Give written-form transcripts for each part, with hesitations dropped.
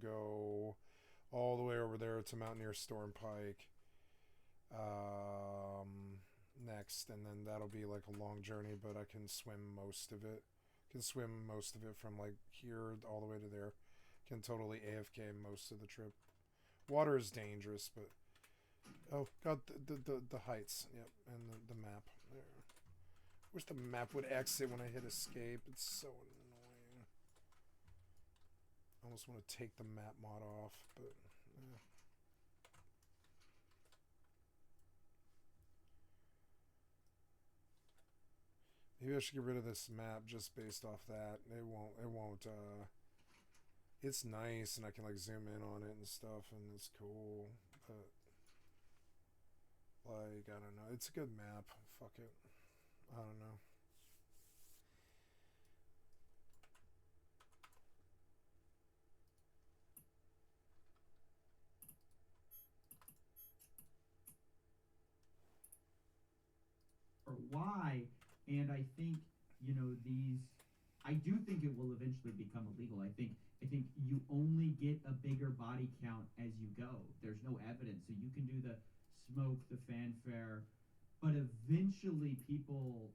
we'll go all the way over there to Mountaineer Stormpike next, and then that'll be like a long journey, but I can swim most of it. Can swim most of it from like here all the way to there. Can totally AFK most of the trip. Water is dangerous, but oh god, the heights. Yep, and the map there. Wish the map would exit when I hit escape. It's so annoying. I almost want to take the map mod off, but maybe I should get rid of this map just based off that. It won't, it's nice and I can like zoom in on it and stuff and it's cool, but like, I don't know. It's a good map. Fuck it. I don't know. Or why? And I think, you know, I do think it will eventually become illegal. I think you only get a bigger body count as you go. There's no evidence. So you can do the smoke, the fanfare, but eventually people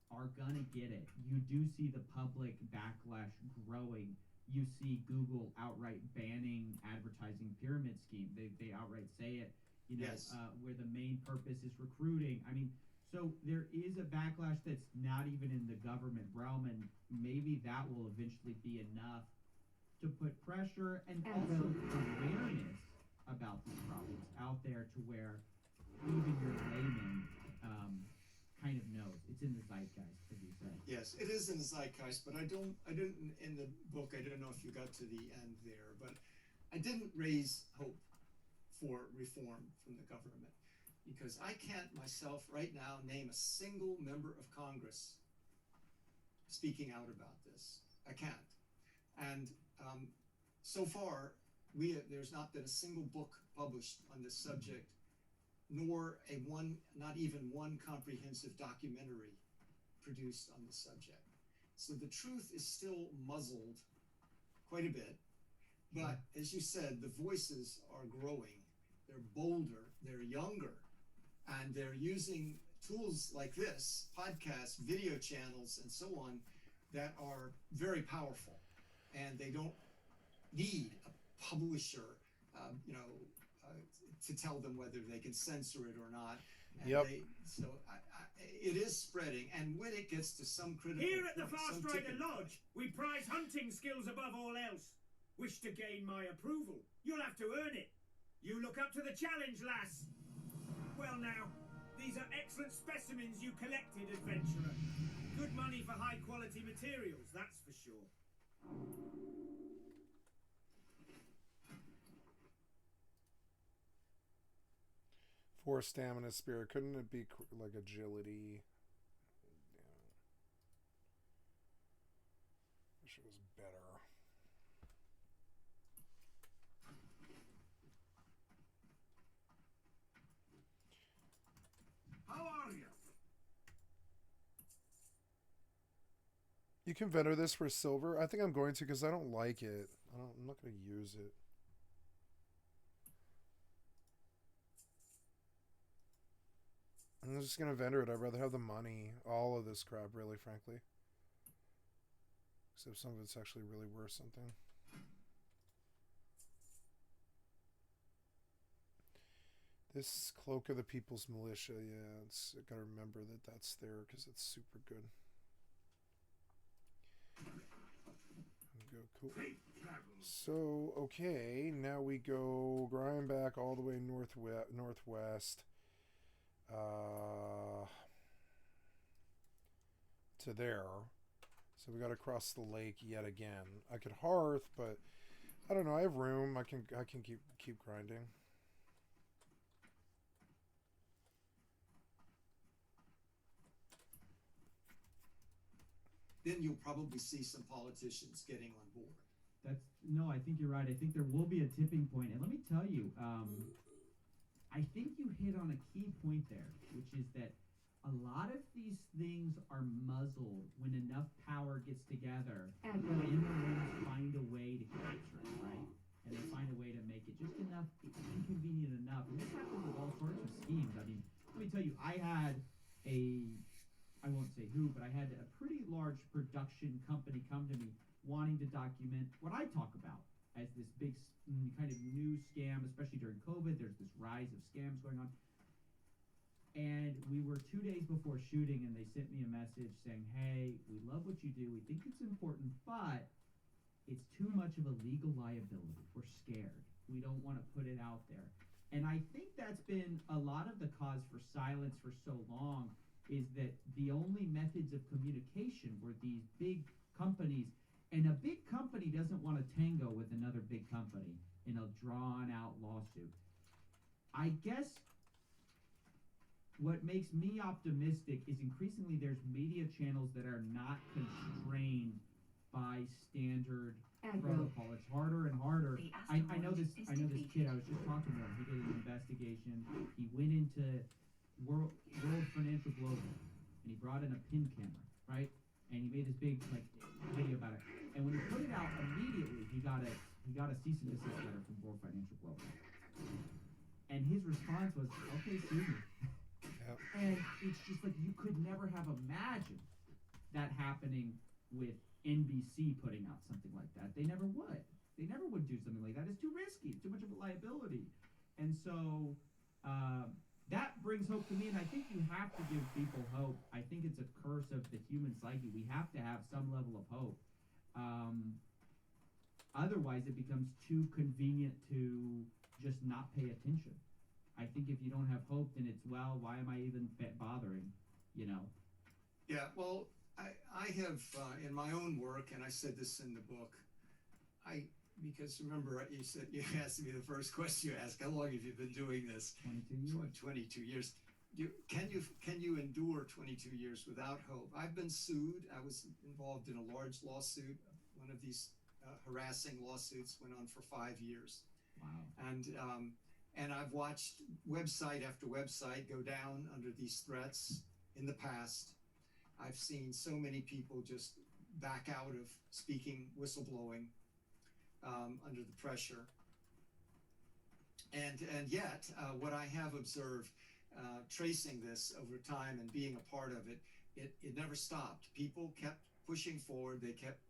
are gonna get it. You do see the public backlash growing. You see Google outright banning advertising pyramid scheme. They outright say it, you know, yes. Where the main purpose is recruiting. I mean, so there is a backlash that's not even in the government realm, and maybe that will eventually be enough to put pressure and also awareness about these problems out there to where even your layman kind of knows. It's in the zeitgeist, as you say. Yes, it is in the zeitgeist, but I didn't, in the book, I don't know if you got to the end there, but I didn't raise hope for reform from the government. Because I can't myself right now name a single member of Congress speaking out about this. I can't. And so far, there's not been a single book published on this subject, nor not even one comprehensive documentary produced on the subject. So the truth is still muzzled quite a bit. But as you said, the voices are growing. They're bolder, they're younger. And they're using tools like this, podcasts, video channels, and so on, that are very powerful. And they don't need a publisher, to tell them whether they can censor it or not. And yep. It is spreading. And when it gets to some critical Here at the point, Fast Rider Lodge, we prize hunting skills above all else. Wish to gain my approval? You'll have to earn it. You look up to the challenge, lass. Well now, these are excellent specimens you collected, adventurer. Good money for high-quality materials, that's for sure. 4 stamina spirit. Couldn't it be like agility? Yeah. Wish it was better. How are you? You can vendor this for silver. I think I'm going to because I don't like it. I'm not going to use it. I'm just going to vendor it. I'd rather have the money. All of this crap, really, frankly. Except some of it's actually really worth something. This Cloak of the People's Militia, yeah, I gotta remember that that's there because it's super good. Go, cool. So, okay, now we go grind back all the way northwest to there. So we gotta cross the lake yet again. I could hearth, but I don't know. I have room. I can keep grinding. Then you'll probably see some politicians getting on board. No, I think you're right. I think there will be a tipping point. And let me tell you, I think you hit on a key point there, which is that a lot of these things are muzzled when enough power gets together and in the rings find a way to capture it, right? large production company come to me wanting to document what I talk about as this big kind of new scam, especially during COVID. There's this rise of scams going on. And we were 2 days before shooting, and they sent me a message saying, hey, we love what you do. We think it's important, but it's too much of a legal liability. We're scared. We don't want to put it out there. And I think that's been a lot of the cause for silence for so long, is that the only methods of communication were these big companies. And a big company doesn't want to tango with another big company in a drawn-out lawsuit. I guess what makes me optimistic is increasingly there's media channels that are not constrained by standard protocol. It's harder and harder. I know this kid. I was just talking to him. He did an investigation. He went into World Financial Global, and he brought in a pin camera, right? And he made this big video about it. And when he put it out, immediately he got a cease and desist letter from World Financial Global. And his response was, "Okay, sue me." Yep. And it's just like you could never have imagined that happening with NBC putting out something like that. They never would. They never would do something like that. It's too risky. It's too much of a liability. And so that brings hope to me, and I think you have to give people hope. I think it's a curse of the human psyche. We have to have some level of hope. Otherwise, it becomes too convenient to just not pay attention. I think if you don't have hope, then it's, well, why am I even bothering, you know? Yeah, well, I have, in my own work, and I said this in the book, because remember, you asked me the first question you asked, how long have you been doing this? 22 years. 22 years. Can you endure 22 years without hope? I've been sued. I was involved in a large lawsuit. One of these harassing lawsuits went on for 5 years. Wow. And I've watched website after website go down under these threats in the past. I've seen so many people just back out of speaking, whistleblowing under the pressure. And yet, what I have observed, tracing this over time and being a part of it, it never stopped. People kept pushing forward. They kept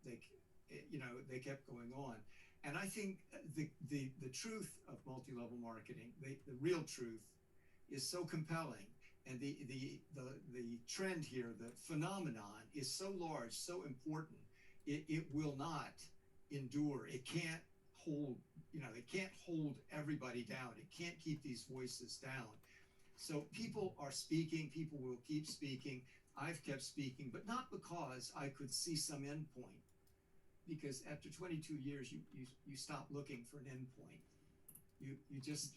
going on. And I think the truth of multi-level marketing, the real truth, is so compelling, and the trend here, the phenomenon, is so large, so important. It will not endure. It can't hold. It can't hold everybody down. It can't keep these voices down. So people are speaking. People will keep speaking. I've kept speaking, but not because I could see some end point. Because after 22 years, you stop looking for an end point. You just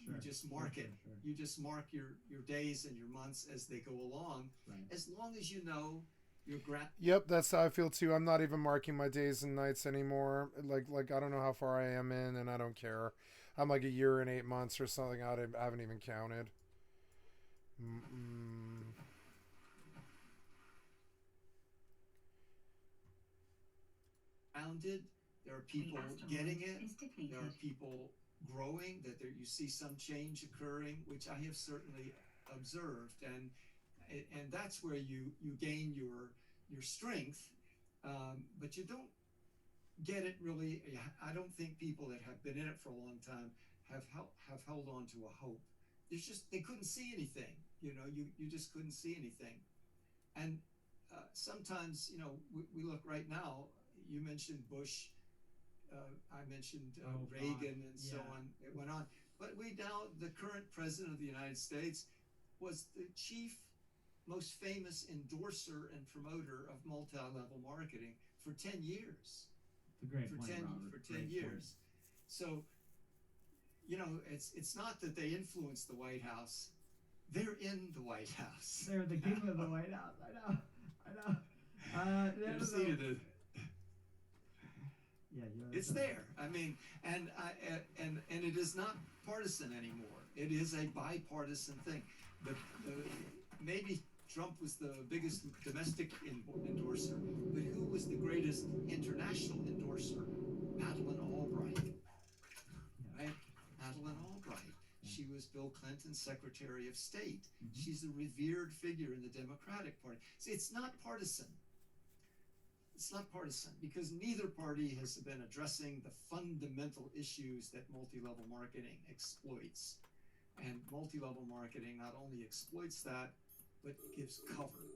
mark it. Sure. You just mark your days and your months as they go along. Right. As long as you know your Yep, that's how I feel too. I'm not even marking my days and nights anymore. Like I don't know how far I am in, and I don't care. I'm like a year and 8 months or something. I haven't even counted. Founded. There are people getting it. There are people growing. You see some change occurring, which I have certainly observed, and that's where you gain your strength. But you don't get it really. I don't think people that have been in it for a long time have held on to a hope. They couldn't see anything. You just couldn't see anything, and sometimes we look right now. You mentioned Bush, I mentioned Reagan, and so on. It went on. But the current president of the United States was the chief, most famous endorser and promoter of multi-level marketing for 10 years. It's a great for point, 10 Robert. for 10 Great years. Point. So, it's not that they influenced the White House. They're in the White House. They're the king of the White House. I know. They're seated. Yeah, it's there. I mean, and it is not partisan anymore. It is a bipartisan thing. Maybe Trump was the biggest domestic endorser, but who was the greatest international endorser? Madeleine Albright. Right? Madeleine Albright. She was Bill Clinton's Secretary of State. She's a revered figure in the Democratic Party. See, it's not partisan. it's not partisan because neither party has been addressing the fundamental issues that multi-level marketing exploits. And multi-level marketing not only exploits that, but gives cover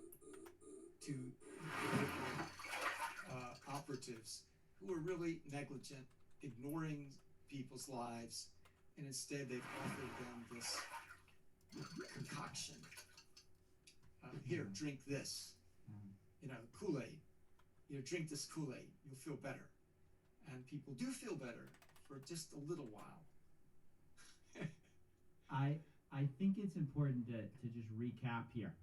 to operatives who are really negligent, ignoring people's lives, and instead they've offered them this concoction. Here, drink this. You know, Kool-Aid. You know, drink this Kool-Aid. You'll feel better. And people do feel better for just a little while. I think it's important to just recap here.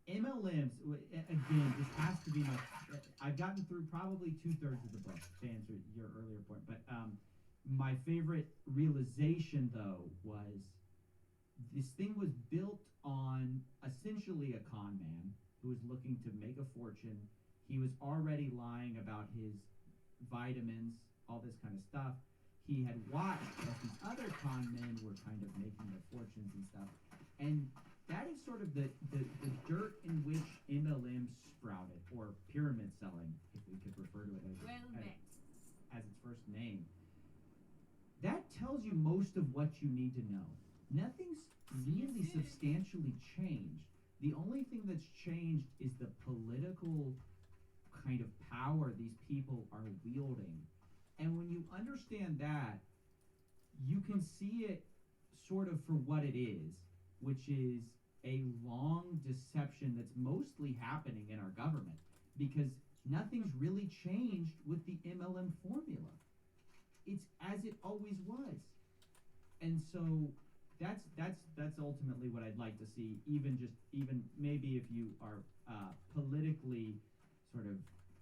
MLMs, again, this has to be my. I've gotten through probably 2/3 of the book to answer your earlier point, but my favorite realization though was this thing was built on essentially a con man who was looking to make a fortune. He was already lying about his vitamins, all this kind of stuff. He had watched as these other con men were kind of making their fortunes and stuff. And that is sort of the dirt in which MLMs sprouted, or pyramid selling, if we could refer to it as its first name. That tells you most of what you need to know. Nothing's really substantially changed. The only thing that's changed is the political kind of power these people are wielding. And when you understand that, you can see it sort of for what it is, which is a long deception that's mostly happening in our government, because nothing's really changed with the MLM formula. It's as it always was. And so that's ultimately what I'd like to see, even maybe if you are politically sort of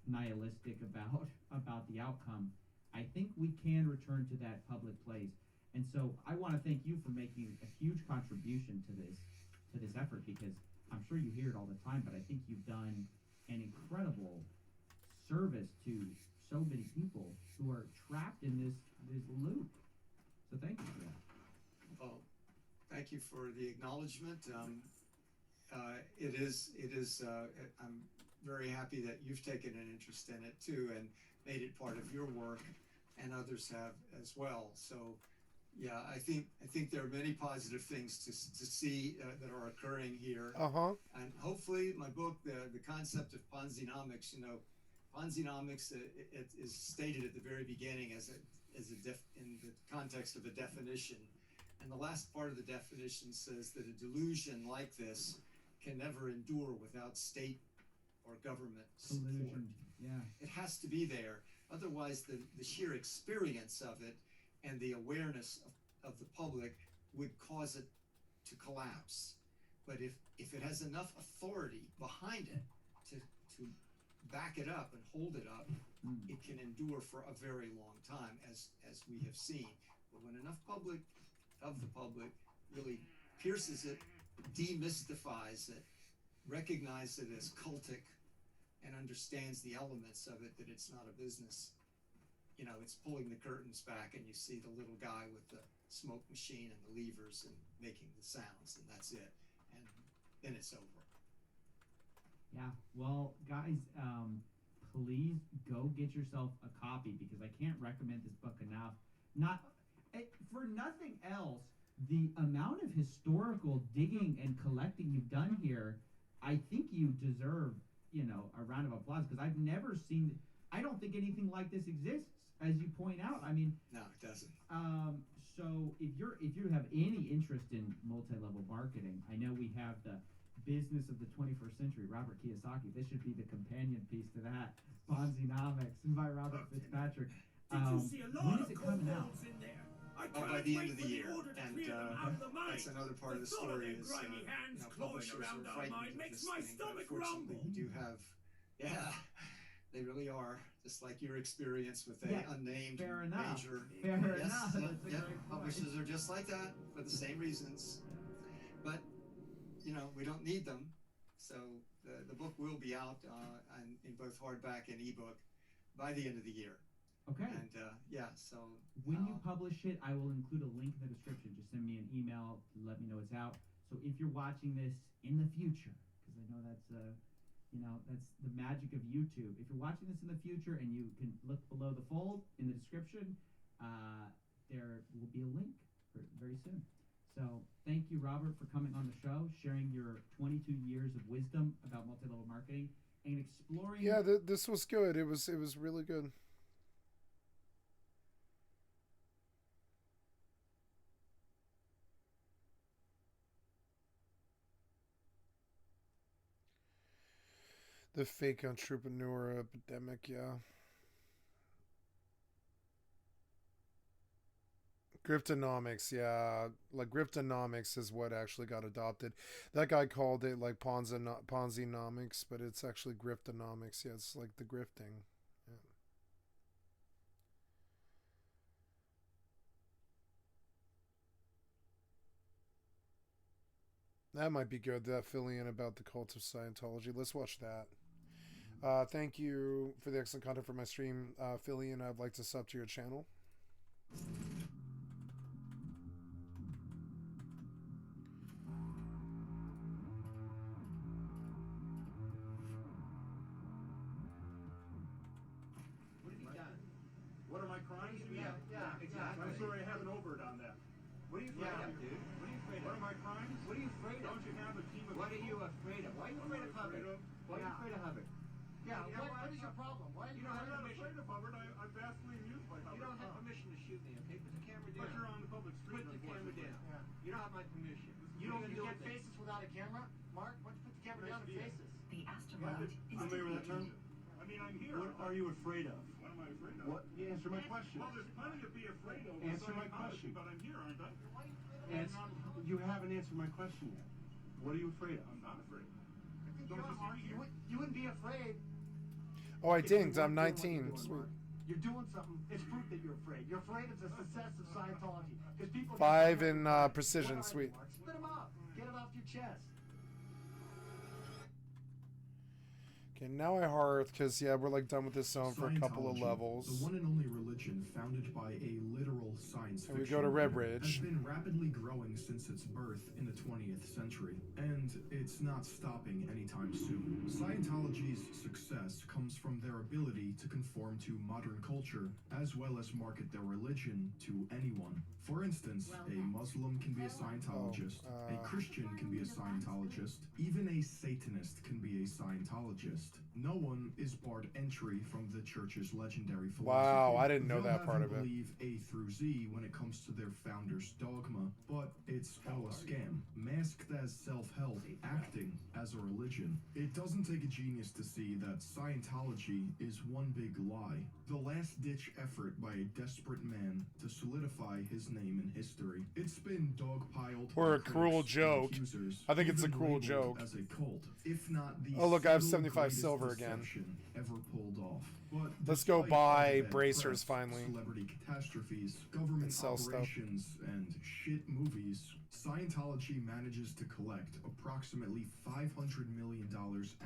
nihilistic about the outcome, I think we can return to that public place. And so I want to thank you for making a huge contribution to this effort, because I'm sure you hear it all the time, but I think you've done an incredible service to so many people who are trapped in this loop. So thank you for that. Well, thank you for the acknowledgement. It is. I'm very happy that you've taken an interest in it too and made it part of your work, and others have as well. So, yeah, I think there are many positive things to see that are occurring here. And hopefully, my book, the concept of Ponzinomics, you know, Ponzinomics, it is stated at the very beginning in the context of a definition. And the last part of the definition says that a delusion like this can never endure without state or government support. Yeah. It has to be there. Otherwise, the sheer experience of it and the awareness of the public would cause it to collapse. But if it has enough authority behind it to back it up and hold it up, it can endure for a very long time, as we have seen. But when enough of the public really pierces it, demystifies it, recognizes it as cultic, and understands the elements of it, that it's not a business. You know, it's pulling the curtains back and you see the little guy with the smoke machine and the levers and making the sounds, and that's it. And then it's over. Yeah, well, guys, please go get yourself a copy, because I can't recommend this book enough. For nothing else, the amount of historical digging and collecting you've done here, I think you deserve, you know, a round of applause, because I've never seen. I don't think anything like this exists, as you point out. I mean, no, it doesn't. So if you have any interest in multi-level marketing, I know we have the Business of the 21st Century, Robert Kiyosaki. This should be the companion piece to that, Ponzinomics by Robert Fitzpatrick. Did you see a lot when is of it coming out? cold in there? By the end of the year, and that's another part of the story. Is publishers are frightened of this thing, but unfortunately we do have, they really are, just like your experience with a unnamed major. Publishers are just like that for the same reasons, but you know, we don't need them. So the book will be out in both hardback and ebook by the end of the year. Okay. And so when you publish it, I will include a link in the description. Just send me an email, let me know it's out. So if you're watching this in the future, because I know that's You know, that's the magic of YouTube. If you're watching this in the future and you can look below the fold in the description, there will be a link very soon. So thank you, Robert, for coming on the show, sharing your 22 years of wisdom about multi-level marketing and exploring. Yeah, this was good. It was really good. The fake entrepreneur epidemic, yeah. Griftonomics, yeah. Like Griftonomics is what actually got adopted. That guy called it like Ponzi-nomics, but it's actually Griftonomics. Yeah, it's like the grifting. Yeah. That might be good, that fill-in about the cult of Scientology. Let's watch that. Thank you for the excellent content for my stream. Fill-in, I'd like to sub to your channel. What are my crimes? Yeah, exactly. I'm sorry, I haven't overt on that. What are you afraid of, dude? What are you afraid What of? are my crimes? What are you afraid of? Don't you have a team of What are people? you afraid of? Why are you afraid of Hubbard? Why are you afraid of Hubbard? Yeah, You know what is your problem? Why are you I'm not not permission? afraid of Hubbard. I'm vastly amused by Hubbard. You don't have permission to shoot me, okay? Put the camera down. But you're on the public street. Put the camera down. You don't have my permission. You don't legal. you get faces without a camera? Mark, why don't you put the camera down and faces? The asteroid is Familiar with that term? defeated. I mean, I'm here. What are you afraid of? What am I afraid of? What? Answer my question. Well, there's plenty to be afraid of. Answer my Scientology, question. But I'm here, aren't I? You haven't answered my question yet. What are you afraid of? I'm not afraid. You, you wouldn't be afraid. Oh, I if you dinged. I'm weren't doing 19. what you're doing, Sweet. Mark. You're doing something. It's proof that you're afraid. You're afraid of the success of Scientology. Because people 5 in precision. What are you, Sweet. Mark? Spit them out. Get it off your chest. Okay, now I hearth because yeah, we're like done with this zone for a couple of Scientology, levels. The one and only religion founded by a literal science And we fiction go to Red has Ridge. been rapidly growing since its birth in the 20th century, and it's not stopping anytime soon. Scientology's success comes from their ability to conform to modern culture, as well as market their religion to anyone. For instance, a Muslim can be a Scientologist, a Christian can be a Scientologist, even a Satanist can be a Scientologist. No one is barred entry from the church's legendary philosophy. Wow, I didn't know They'll that have part you of it. believe A through Z when it comes to their founder's dogma, but it's all a scam, masked as self-help, acting as a religion. It doesn't take a genius to see that Scientology is one big lie, the last-ditch effort by a desperate man to solidify his name in history. It's been dogpiled Or by a cruel critics and joke. accusers, I think it's a even cruel labeled joke. as a cult, if not the Oh, look, I have single 75 greatest silver again. deception ever pulled off. But Let's go despite buy all the bad bracers press, finally. Celebrity catastrophes, government And sell stuff. operations, and shit movies, Scientology manages to collect approximately $500 million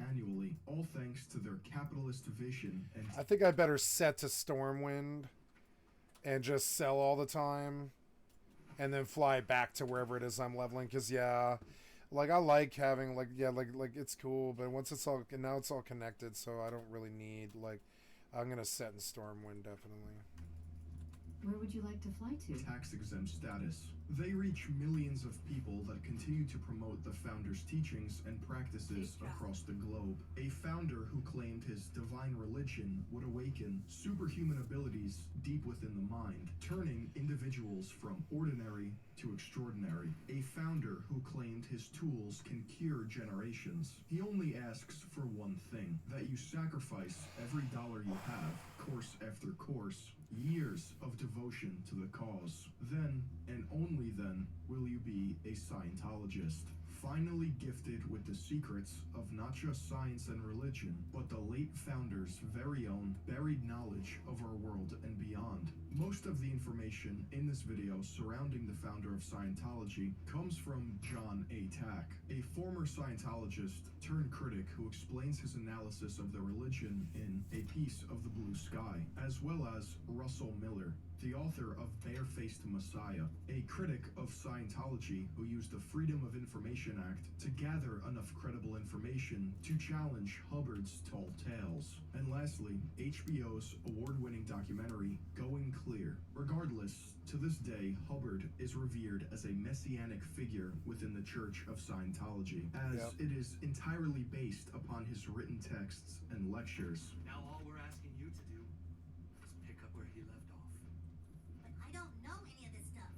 annually, all thanks to their capitalist vision and I think I better set to Stormwind and just sell all the time and then fly back to wherever it is I'm leveling. Because, yeah, like I like having, like, yeah, like it's cool. But once it's all, now it's all connected. So I don't really need, like, I'm going to set in Stormwind definitely. Where would you like to fly to? tax-exempt status. They reach millions of people that continue to promote the founder's teachings and practices across the globe. A founder who claimed his divine religion would awaken superhuman abilities deep within the mind, turning individuals from ordinary to extraordinary. A founder who claimed his tools can cure generations. He only asks for one thing, that you sacrifice every dollar you have, course after course, years of devotion to the cause. Then, and only then, will you be a Scientologist. Finally gifted with the secrets of not just science and religion, but the late founder's very own buried knowledge of our world and beyond. Most Most of the information in this video surrounding the founder of Scientology comes from John A. Tack, a former Scientologist turned critic who explains his analysis of the religion in A Piece of the Blue Sky, as well as Russell Miller, the author of Barefaced Messiah, a critic of Scientology who used the Freedom of Information Act to gather enough credible information to challenge Hubbard's tall tales. And lastly, HBO's award-winning documentary, Going Clear. Regardless, to this day, Hubbard is revered as a messianic figure within the Church of Scientology, as it is entirely based upon his written texts and lectures. Now all we're asking you to do is pick up where he left off. But I don't know any of this stuff.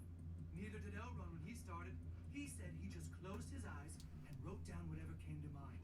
Neither did Elrond when he started. He said he just closed his eyes and wrote down whatever came to mind.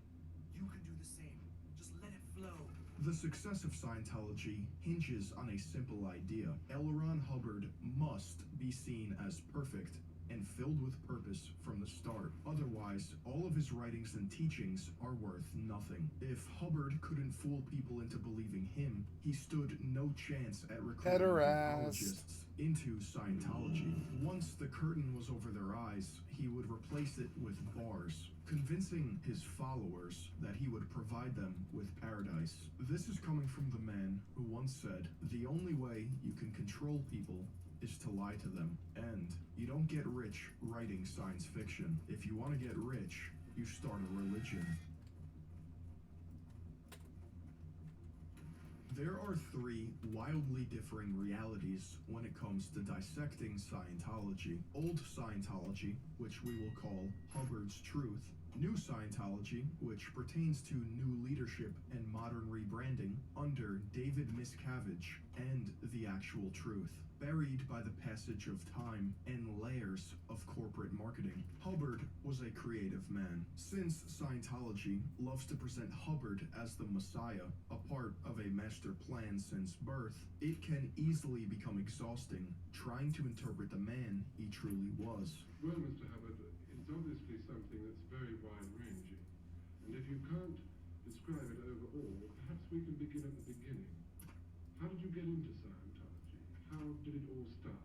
You can do the same. Just let it flow. The success of Scientology hinges on a simple idea. L. Ron Hubbard must be seen as perfect and filled with purpose from the start. Otherwise, all of his writings and teachings are worth nothing. If Hubbard couldn't fool people into believing him, he stood no chance at recruiting apologists into Scientology. Once the curtain was over their eyes, he would replace it with bars, convincing his followers that he would provide them with paradise. This is coming from the man who once said, "The only way you can control people is to lie to them." And you don't get rich writing science fiction. If you want to get rich, you start a religion. There are three wildly differing realities when it comes to dissecting Scientology. Old Scientology, which we will call Hubbard's Truth. New Scientology, which pertains to new leadership and modern rebranding under David Miscavige, and the actual truth, buried by the passage of time and layers of corporate marketing. Hubbard was a creative man. Since Scientology loves to present Hubbard as the Messiah, a part of a master plan since birth, it can easily become exhausting trying to interpret the man he truly was. Well, Mr. Hubbard, it's obviously something that's very wide-ranging. And if you can't describe it overall, perhaps we can begin at the beginning. How did you get into Scientology? How did it all start?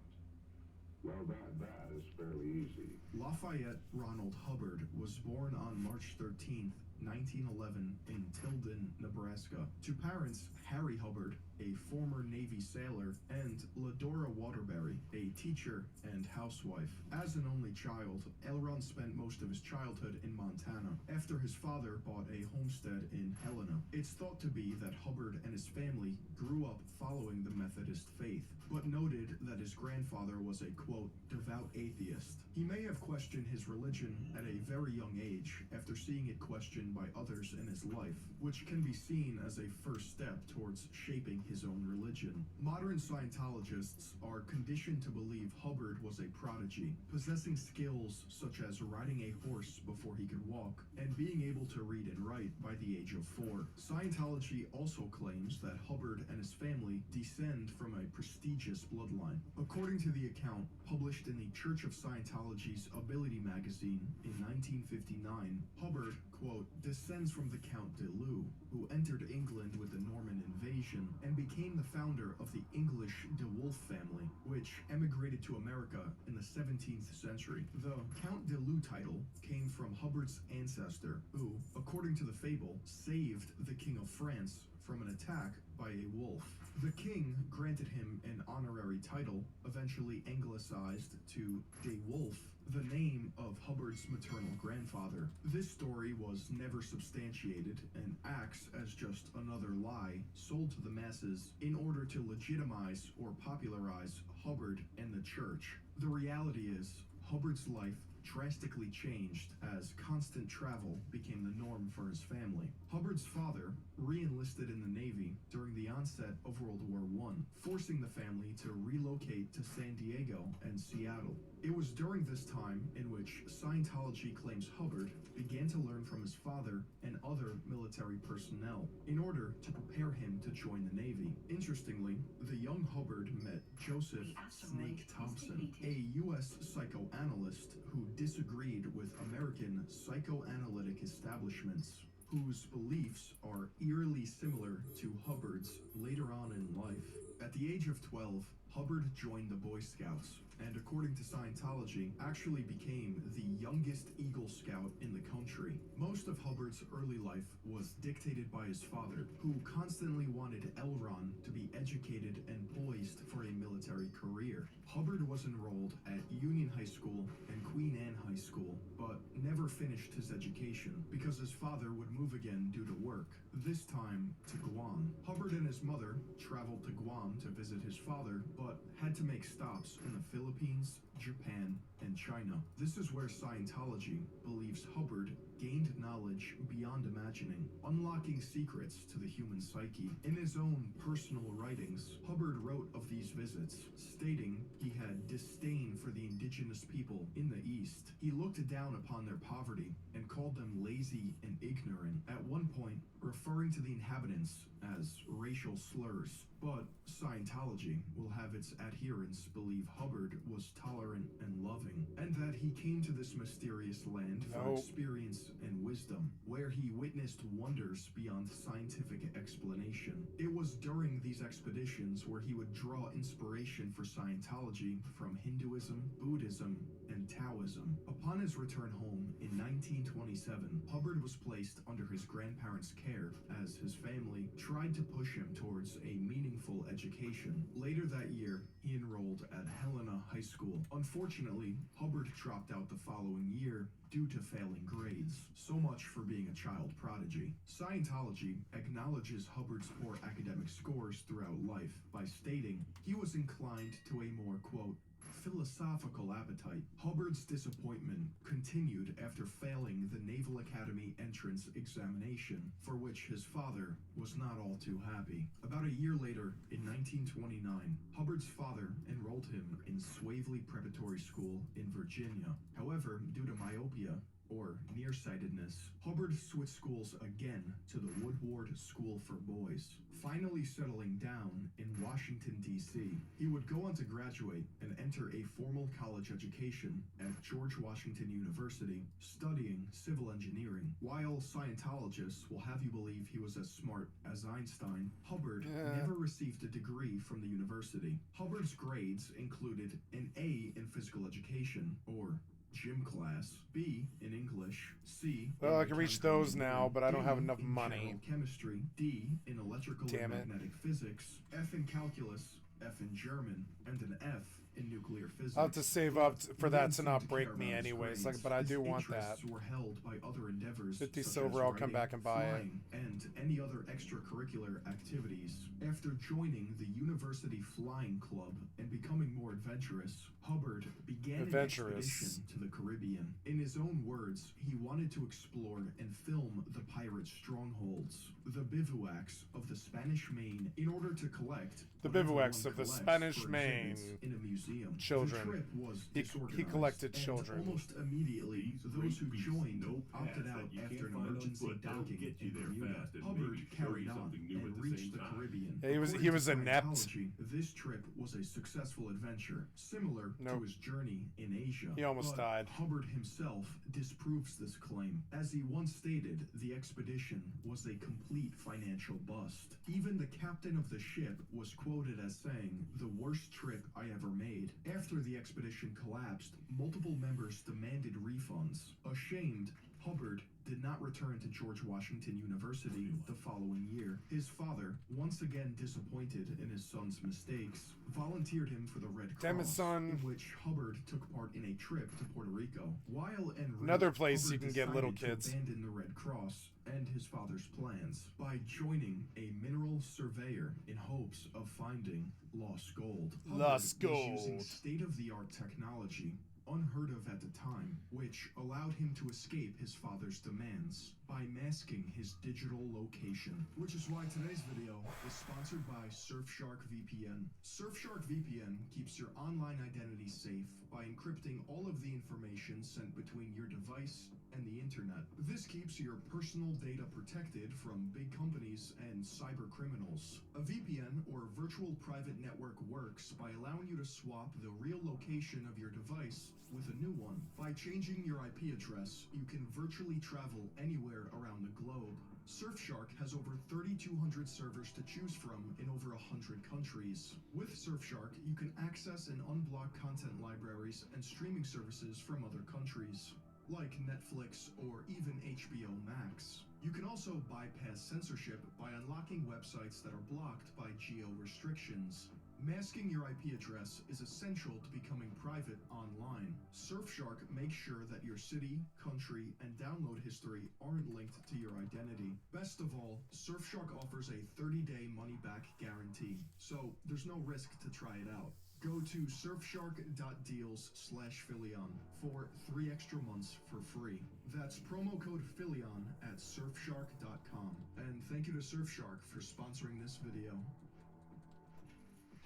Well, that is fairly easy. Lafayette Ronald Hubbard was born on March 13th, 1911 in Tilden, Nebraska, to parents Harry Hubbard, a former Navy sailor, and Ladora Waterbury, a teacher and housewife. As an only child, Elrond spent most of his childhood in Montana, after his father bought a homestead in Helena. It's thought to be that Hubbard and his family grew up following the Methodist faith, but noted that his grandfather was a, quote, devout atheist. He may have questioned his religion at a very young age after seeing it questioned by others in his life, which can be seen as a first step towards shaping his own religion. Modern Scientologists are conditioned to believe Hubbard was a prodigy, possessing skills such as riding a horse before he could walk, and being able to read and write by the age of 4. Scientology also claims that Hubbard and his family descend from a prestigious bloodline. According to the account published in the Church of Scientology's Ability magazine in 1959, Hubbard, quote, descends from the Count de Loo, who entered England with the Norman invasion and became the founder of the English de Wolf family, which emigrated to America in the 17th century. The Count de Loo title came from Hubbard's ancestor, who, according to the fable, saved the King of France from an attack by a wolf. The king granted him an honorary title, eventually anglicized to De Wolf, the name of Hubbard's maternal grandfather. This story was never substantiated and acts as just another lie sold to the masses in order to legitimize or popularize Hubbard and the church. The reality is, Hubbard's life drastically changed as constant travel became the norm for his family. Hubbard's father re-enlisted in the Navy during the onset of World War I, forcing the family to relocate to San Diego and Seattle. It was during this time in which Scientology claims Hubbard began to learn from his father and other military personnel in order to prepare him to join the Navy. Interestingly, the young Hubbard met Joseph Snake Thompson, a U.S. psychoanalyst who disagreed with American psychoanalytic establishments. whose beliefs are eerily similar to Hubbard's later on in life. At the age of 12, Hubbard joined the Boy Scouts, and according to Scientology, actually became the youngest Eagle Scout in the country. Most of Hubbard's early life was dictated by his father, who constantly wanted Elron to be educated and poised for a military career. Hubbard was enrolled at Union High School and Queen Anne High School, but never finished his education because his father would move again due to work, this time to Guam. Hubbard and his mother traveled to Guam to visit his father, but had to make stops in the Philippines, Japan, and China. This is where Scientology believes Hubbard gained knowledge beyond imagining, unlocking secrets to the human psyche. In his own personal writings, Hubbard wrote of these visits, stating he had disdain for the indigenous people in the East. He looked down upon their poverty and called them lazy and ignorant, at one point referring to the inhabitants as racial slurs. But Scientology will have its adherents believe Hubbard was tolerant and loving, and that he came to this mysterious land for experience and wisdom, where he witnessed wonders beyond scientific explanation. It was during these expeditions where he would draw inspiration for Scientology from Hinduism, Buddhism, and Taoism. Upon his return home in 1927, Hubbard was placed under his grandparents' care as his family tried to push him towards a meaningful education. Later that year, he enrolled at Helena High School. Unfortunately, Hubbard dropped out the following year due to failing grades. So much for being a child prodigy. Scientology acknowledges Hubbard's poor academic scores throughout life by stating he was inclined to a more, quote, philosophical appetite. Hubbard's disappointment continued after failing the Naval Academy entrance examination, for which his father was not all too happy. About a year later, in 1929, Hubbard's father enrolled him in Swavely Preparatory School in Virginia. However, due to myopia, or nearsightedness, Hubbard switched schools again to the Woodward School for Boys, finally settling down in Washington, D.C. He would go on to graduate and enter a formal college education at George Washington University, studying civil engineering. While Scientologists will have you believe he was as smart as Einstein, Hubbard never received a degree from the university. Hubbard's grades included an A in physical education, or gym class, B in English, C well, I can reach those now, but I don't have enough money. General chemistry, D in electrical and magnetic physics, F in calculus, F in German, and an F in nuclear physics. I'll have to save up for that to not break me anyways, but I do want that. Were held by other endeavors 50 such silver, as I'll come writing, back and buy it. flying, and any other extracurricular activities. After joining the University Flying Club and becoming more adventurous, Hubbard began an expedition to the Caribbean. In his own words, he wanted to explore and film the pirate strongholds, the bivouacs of the Spanish Main, in order to collect the bivouacs of the Spanish Main in a museum. Children. The trip was he collected and children. Almost immediately, those who joined opted out after an emergency docking in Bermuda. Hubbard carried on and reached the Caribbean. Yeah, he was inept. This trip was a successful adventure, similar to his journey in Asia. He almost died. Hubbard himself disproves this claim. As he once stated, the expedition was a complete financial bust. Even the captain of the ship was quoted as saying, "The worst trip I ever made." After the expedition collapsed, multiple members demanded refunds. Ashamed, Hubbard did not return to George Washington University the following year. His father, once again disappointed in his son's mistakes, volunteered him for the Red Cross, Damn it, son. in which Hubbard took part in a trip to Puerto Rico. While en route, Another place Hubbard you can get little decided kids. to abandon the Red Cross and his father's plans by joining a mineral surveyor in hopes of finding lost gold. Lost Hubbard was gold. using state-of-the-art technology, unheard of at the time, which allowed him to escape his father's demands by masking his digital location. Which is why today's video is sponsored by Surfshark VPN. Surfshark VPN keeps your online identity safe by encrypting all of the information sent between your device and the internet. This keeps your personal data protected from big companies and cyber criminals. A VPN, or virtual private network, works by allowing you to swap the real location of your device with a new one. By changing your IP address, you can virtually travel anywhere around the globe. Surfshark has over 3,200 servers to choose from in over 100 countries. With Surfshark, you can access and unblock content libraries and streaming services from other countries, like Netflix or even HBO Max. You can also bypass censorship by unlocking websites that are blocked by geo-restrictions. Masking your IP address is essential to becoming private online. Surfshark makes sure that your city, country, and download history aren't linked to your identity. Best of all, Surfshark offers a 30-day money-back guarantee, so there's no risk to try it out. Go to surfshark.deals/Philion for 3 extra months for free. That's promo code Philion at surfshark.com. And thank you to Surfshark for sponsoring this video.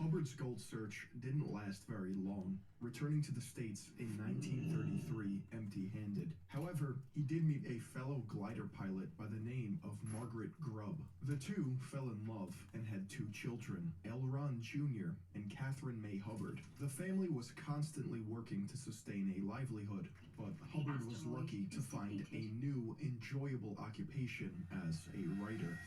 Hubbard's gold search didn't last very long, returning to the States in 1933 empty-handed. However, he did meet a fellow glider pilot by the name of Margaret Grubb. The two fell in love and had 2 children, L. Ron Jr. and Catherine May Hubbard. The family was constantly working to sustain a livelihood, but Hubbard was lucky to find a new, enjoyable occupation as a writer.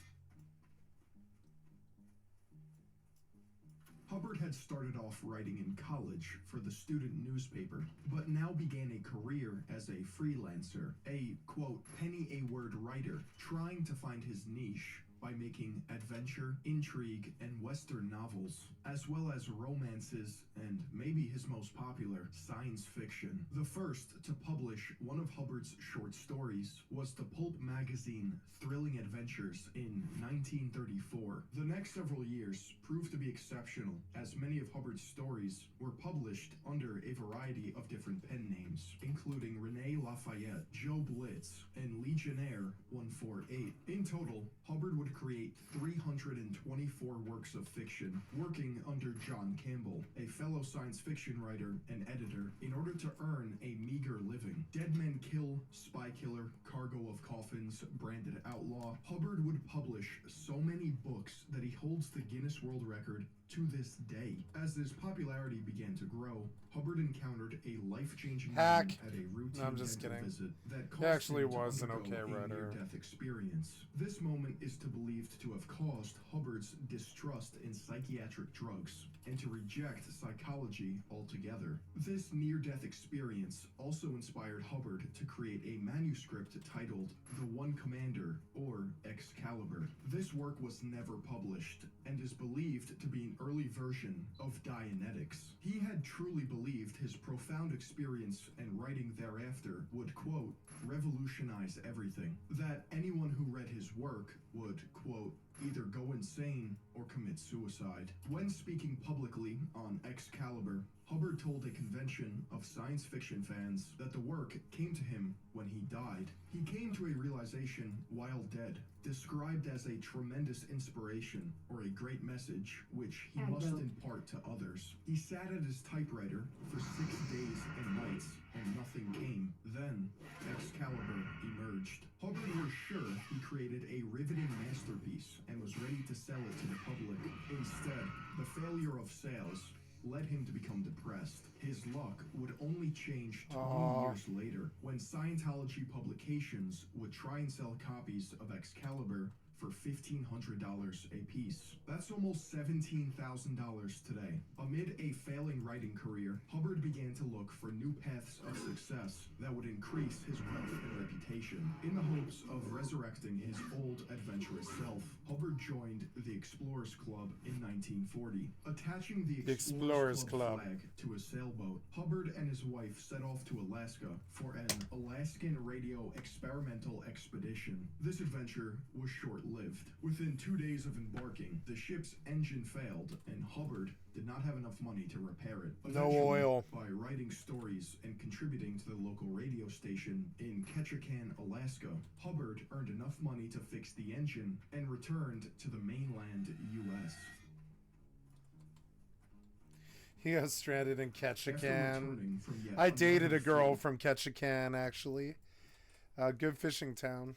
Hubbard had started off writing in college for the student newspaper, but now began a career as a freelancer, a, quote, penny-a-word writer, trying to find his niche by making adventure, intrigue, and Western novels, as well as romances and, maybe his most popular, science fiction. The first to publish one of Hubbard's short stories was the pulp magazine Thrilling Adventures in 1934. The next several years proved to be exceptional, as many of Hubbard's stories were published under a variety of different pen names, including René Lafayette, Joe Blitz, and Legionnaire 148. In total, Hubbard would create 324 works of fiction, working under John Campbell, a fellow science fiction writer and editor, in order to earn a meager living. Dead Men Kill, Spy Killer, Cargo of Coffins, Branded Outlaw. Hubbard would publish so many books that he holds the Guinness World Record to this day. As his popularity began to grow, Hubbard encountered a life-changing moment at a routine No, I'm just dental kidding. visit that He caused actually him to was an undergo okay a writer. near-death experience. This moment is believed to have caused Hubbard's distrust in psychiatric drugs and to reject psychology altogether. This near-death experience also inspired Hubbard to create a manuscript titled The One Commander, or Excalibur. This work was never published and is believed to be an early version of Dianetics. He had truly believed his profound experience and writing thereafter would, quote, revolutionize everything. That anyone who read his work would, quote, either go insane or commit suicide. When speaking publicly on Excalibur, Hubbard told a convention of science fiction fans that the work came to him when he died. He came to a realization while dead, described as a tremendous inspiration or a great message which he must impart to others. He sat at his typewriter for 6 days and nights and nothing came. Then Excalibur emerged. Hubbard was sure he created a riveting masterpiece and was ready to sell it to the public. Instead, the failure of sales led him to become depressed. His luck would only change 20 years later, when Scientology publications would try and sell copies of Excalibur for $1,500 a piece. That's almost $17,000 today. Amid a failing writing career, Hubbard began to look for new paths of success that would increase his wealth and reputation. In the hopes of resurrecting his old adventurous self, Hubbard joined the Explorers Club in 1940. Attaching the Explorers Club flag to a sailboat, Hubbard and his wife set off to Alaska for an Alaskan radio experimental expedition. This adventure was short-lived. Within 2 days of embarking, the ship's engine failed, and Hubbard did not have enough money to repair it. No oil. By writing stories and contributing to the local radio station in Ketchikan, Alaska, Hubbard earned enough money to fix the engine and returned to the mainland U.S. He got stranded in After Ketchikan. returning from yet I dated another a girl field, from Ketchikan, actually. Good fishing town.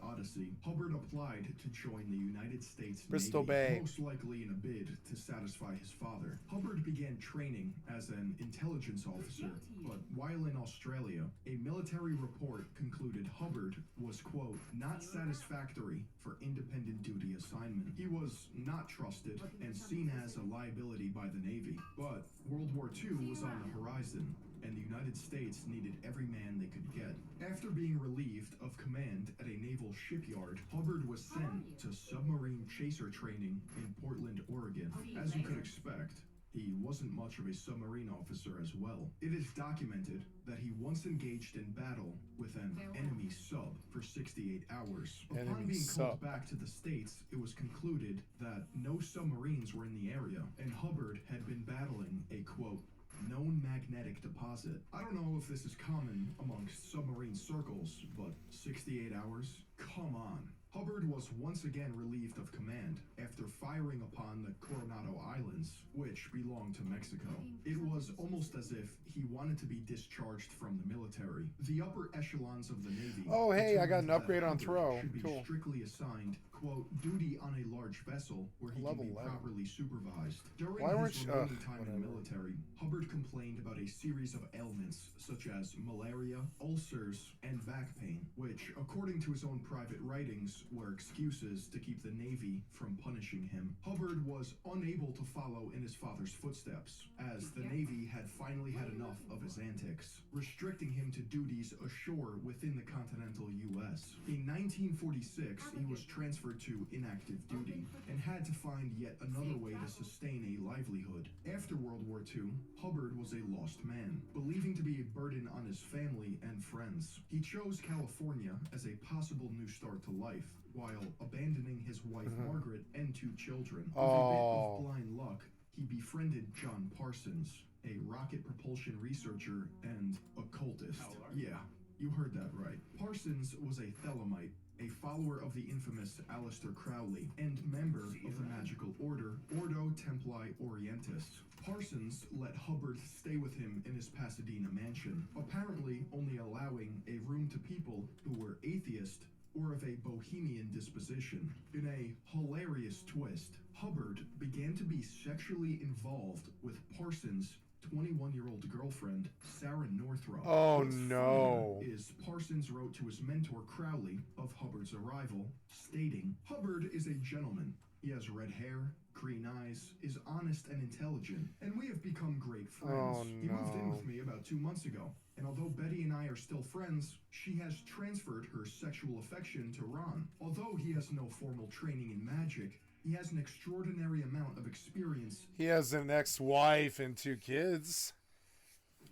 Odyssey, Hubbard applied to join the United States Bristol Navy, Bay. most likely in a bid to satisfy his father. Hubbard began training as an intelligence officer, but while in Australia, a military report concluded Hubbard was, quote, not satisfactory for independent duty assignment. He was not trusted and seen as a liability by the Navy. But World War II was on the horizon, and the United States needed every man they could get. After being relieved of command at a naval shipyard, Hubbard was sent to submarine chaser training in Portland, Oregon. As you could expect, he wasn't much of a submarine officer as well. It is documented that he once engaged in battle with an enemy sub for 68 hours. Upon being called back to the States, it was concluded that no submarines were in the area, and Hubbard had been battling a, quote, known magnetic deposit. I don't know if this is common amongst submarine circles, but 68 hours? Come on. Hubbard was once again relieved of command after firing upon the Coronado Islands, which belonged to Mexico. It was almost as if he wanted to be discharged from the military. The upper echelons of the Navy. Oh, hey, I got an upgrade on Hubbard throw. should be Cool. strictly assigned, quote, duty on a large vessel where he Level can be 11. properly supervised. During Why weren't his you- remaining time in the whatever. military, Hubbard complained about a series of ailments such as malaria, ulcers, and back pain, which, according to his own private writings, were excuses to keep the Navy from punishing him. Hubbard was unable to follow in his father's footsteps, as the Navy had finally had enough of his antics, restricting him to duties ashore within the continental U.S. In 1946, he was transferred to inactive duty and had to find yet another way to sustain a livelihood. After World War II, Hubbard was a lost man, believing to be a burden on his family and friends. He chose California as a possible new start to life, while abandoning his wife Margaret and 2 children. With a bit of blind luck, he befriended John Parsons, a rocket propulsion researcher and occultist. Yeah, you heard that right. Parsons was a Thelemite, a follower of the infamous Aleister Crowley, and member of the magical order Ordo Templi Orientis. Parsons let Hubbard stay with him in his Pasadena mansion, apparently only allowing a room to people who were atheist or of a bohemian disposition. In a hilarious twist, Hubbard began to be sexually involved with Parsons' 21-year-old girlfriend, Sarah Northrop. Oh, What's no. funnier is Parsons wrote to his mentor Crowley of Hubbard's arrival, stating, Hubbard is a gentleman. He has red hair, green eyes, is honest and intelligent, and we have become great friends. Oh, He moved in no. with me about 2 months ago, and although Betty and I are still friends, she has transferred her sexual affection to Ron. Although he has no formal training in magic, he has an extraordinary amount of experience. He has an ex-wife and 2 kids.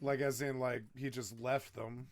Like, as in, like, he just left them.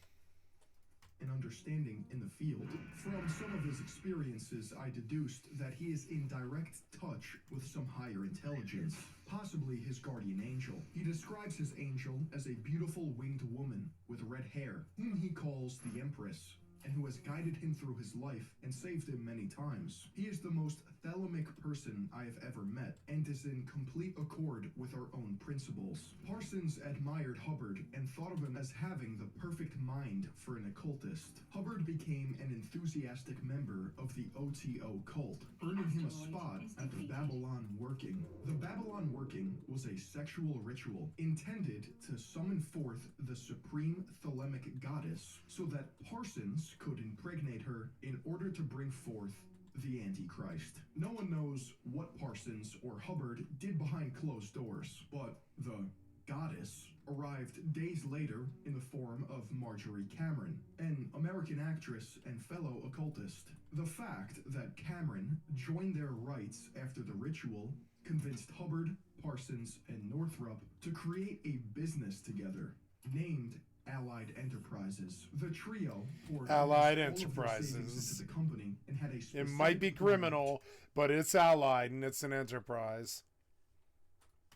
And understanding in the field. From some of his experiences, I deduced that he is in direct touch with some higher intelligence, possibly his guardian angel. He describes his angel as a beautiful winged woman with red hair, whom he calls the Empress, and who has guided him through his life and saved him many times. He is the most Thelemic person I have ever met, and is in complete accord with our own principles. Parsons admired Hubbard and thought of him as having the perfect mind for an occultist. Hubbard became an enthusiastic member of the OTO cult, earning him a spot at the Babylon Working. The Babylon Working was a sexual ritual intended to summon forth the supreme Thelemic goddess so that Parsons could impregnate her in order to bring forth the Antichrist. No one knows what Parsons or Hubbard did behind closed doors, but the goddess arrived days later in the form of Marjorie Cameron, an American actress and fellow occultist. The fact that Cameron joined their rites after the ritual convinced Hubbard, Parsons, and Northrop to create a business together named Allied Enterprises. The trio poured Allied almost all of their savings Enterprises. into the company and had a It specific might be plan criminal, but it's allied and it's an enterprise.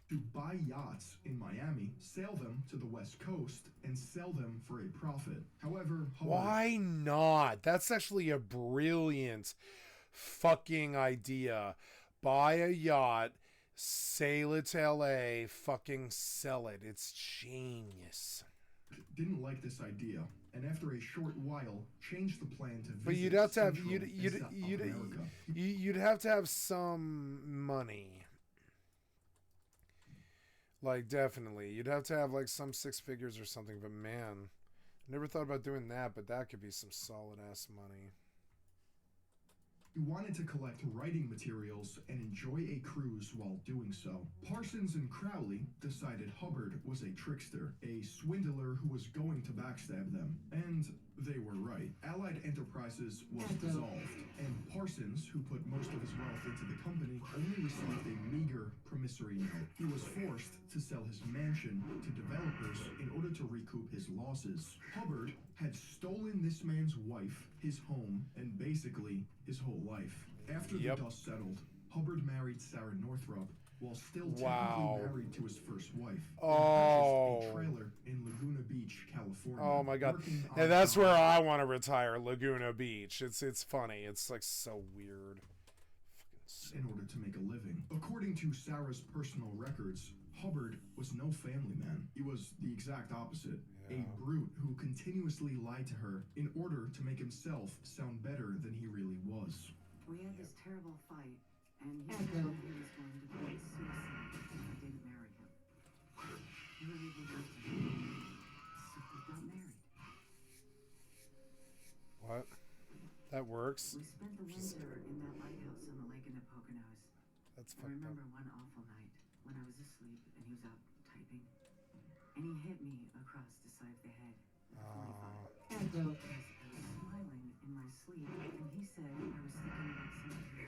to buy yachts in Miami, sail them to the West Coast, and sell them for a profit. However, Hubbard Why not? That's actually a brilliant fucking idea. Buy a yacht, sail it to LA, fucking sell it. It's genius. didn't like this idea, and after a short while, changed the plan to visit But you'd have to have Central and South America. you'd have to have some money. Like, definitely. You'd have to have, like, some 6 figures or something. But, man, never thought about doing that. But that could be some solid-ass money. He wanted to collect writing materials and enjoy a cruise while doing so. Parsons and Crowley decided Hubbard was a trickster, a swindler who was going to backstab them. And they were right. Allied Enterprises was dissolved, and Parsons, who put most of his wealth into the company, only received a meager promissory note. He was forced to sell his mansion to developers in order to recoup his losses. Hubbard had stolen this man's wife, his home, and basically his whole life. After the dust settled, Hubbard married Sarah Northrop while still technically married to his first wife. Oh. And purchased a trailer in Laguna Beach, California. Oh my god. Yeah, that's where I want to retire, Laguna Beach. It's funny. It's like so weird. In order to make a living. According to Sarah's personal records, Hubbard was no family man. He was the exact opposite. A brute who continuously lied to her in order to make himself sound better than he really was. We had this terrible fight, and he told me he was going to commit suicide if I didn't marry him. We were able to do so we got married. What? That works? We spent the winter in that lighthouse on the lake in the Poconos. That's I remember one awful night when I was asleep and he was out typing, and he hit me across the side of the head. I was smiling in my sleep, and he said I was thinking about something.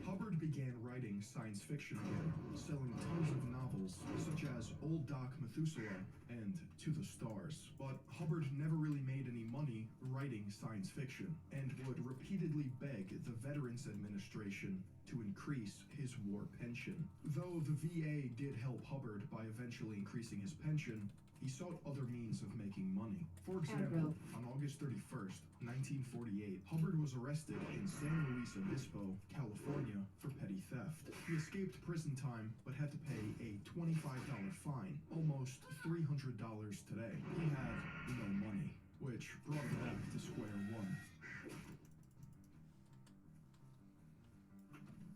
Hubbard began writing science fiction again, selling tons of novels, such as Old Doc Methuselah and To the Stars. But Hubbard never really made any money writing science fiction, and would repeatedly beg the Veterans Administration to increase his war pension. Though the VA did help Hubbard by eventually increasing his pension, he sought other means of making money. For example, on August 31st, 1948, Hubbard was arrested in San Luis Obispo, California, for petty theft. He escaped prison time, but had to pay a $25 fine, almost $300 today. He had no money, which brought him back to square one.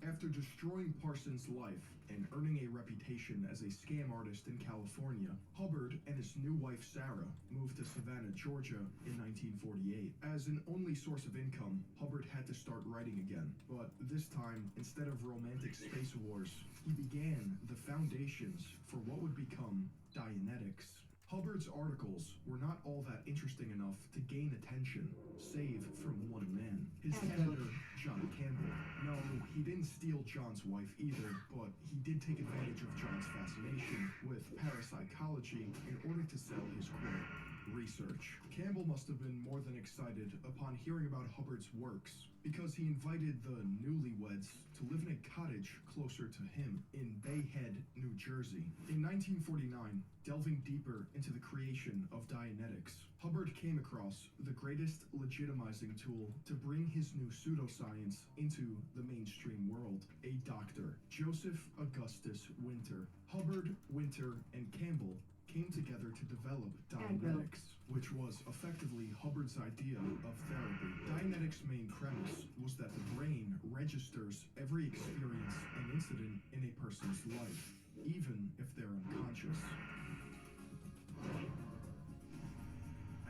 After destroying Parsons' life and earning a reputation as a scam artist in California, Hubbard and his new wife Sarah moved to Savannah, Georgia in 1948. As an only source of income, Hubbard had to start writing again, but this time, instead of romantic space wars, he began the foundations for what would become Dianetics. Hubbard's articles were not all that interesting enough to gain attention, save from one man, his editor, John Campbell. No, he didn't steal John's wife either, but he did take advantage of John's fascination with parapsychology in order to sell his, quote, research. Campbell must have been more than excited upon hearing about Hubbard's works, because he invited the newlyweds to live in a cottage closer to him in Bay Head, New Jersey. In 1949, delving deeper into the creation of Dianetics, Hubbard came across the greatest legitimizing tool to bring his new pseudoscience into the mainstream world, a doctor, Joseph Augustus Winter. Hubbard, Winter, and Campbell came together to develop Dianetics, which was effectively Hubbard's idea of therapy. Dianetics' main premise was that the brain registers every experience and incident in a person's life, even if they're unconscious.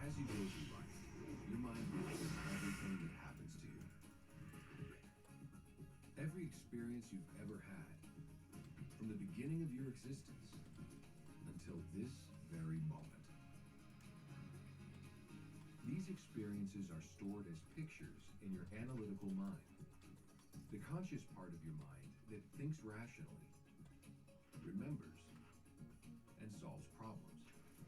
As you go through life, your mind registers everything that happens to you. Every experience you've ever had, from the beginning of your existence until this very moment. These experiences are stored as pictures in your analytical mind, the conscious part of your mind that thinks rationally, remembers, and solves problems.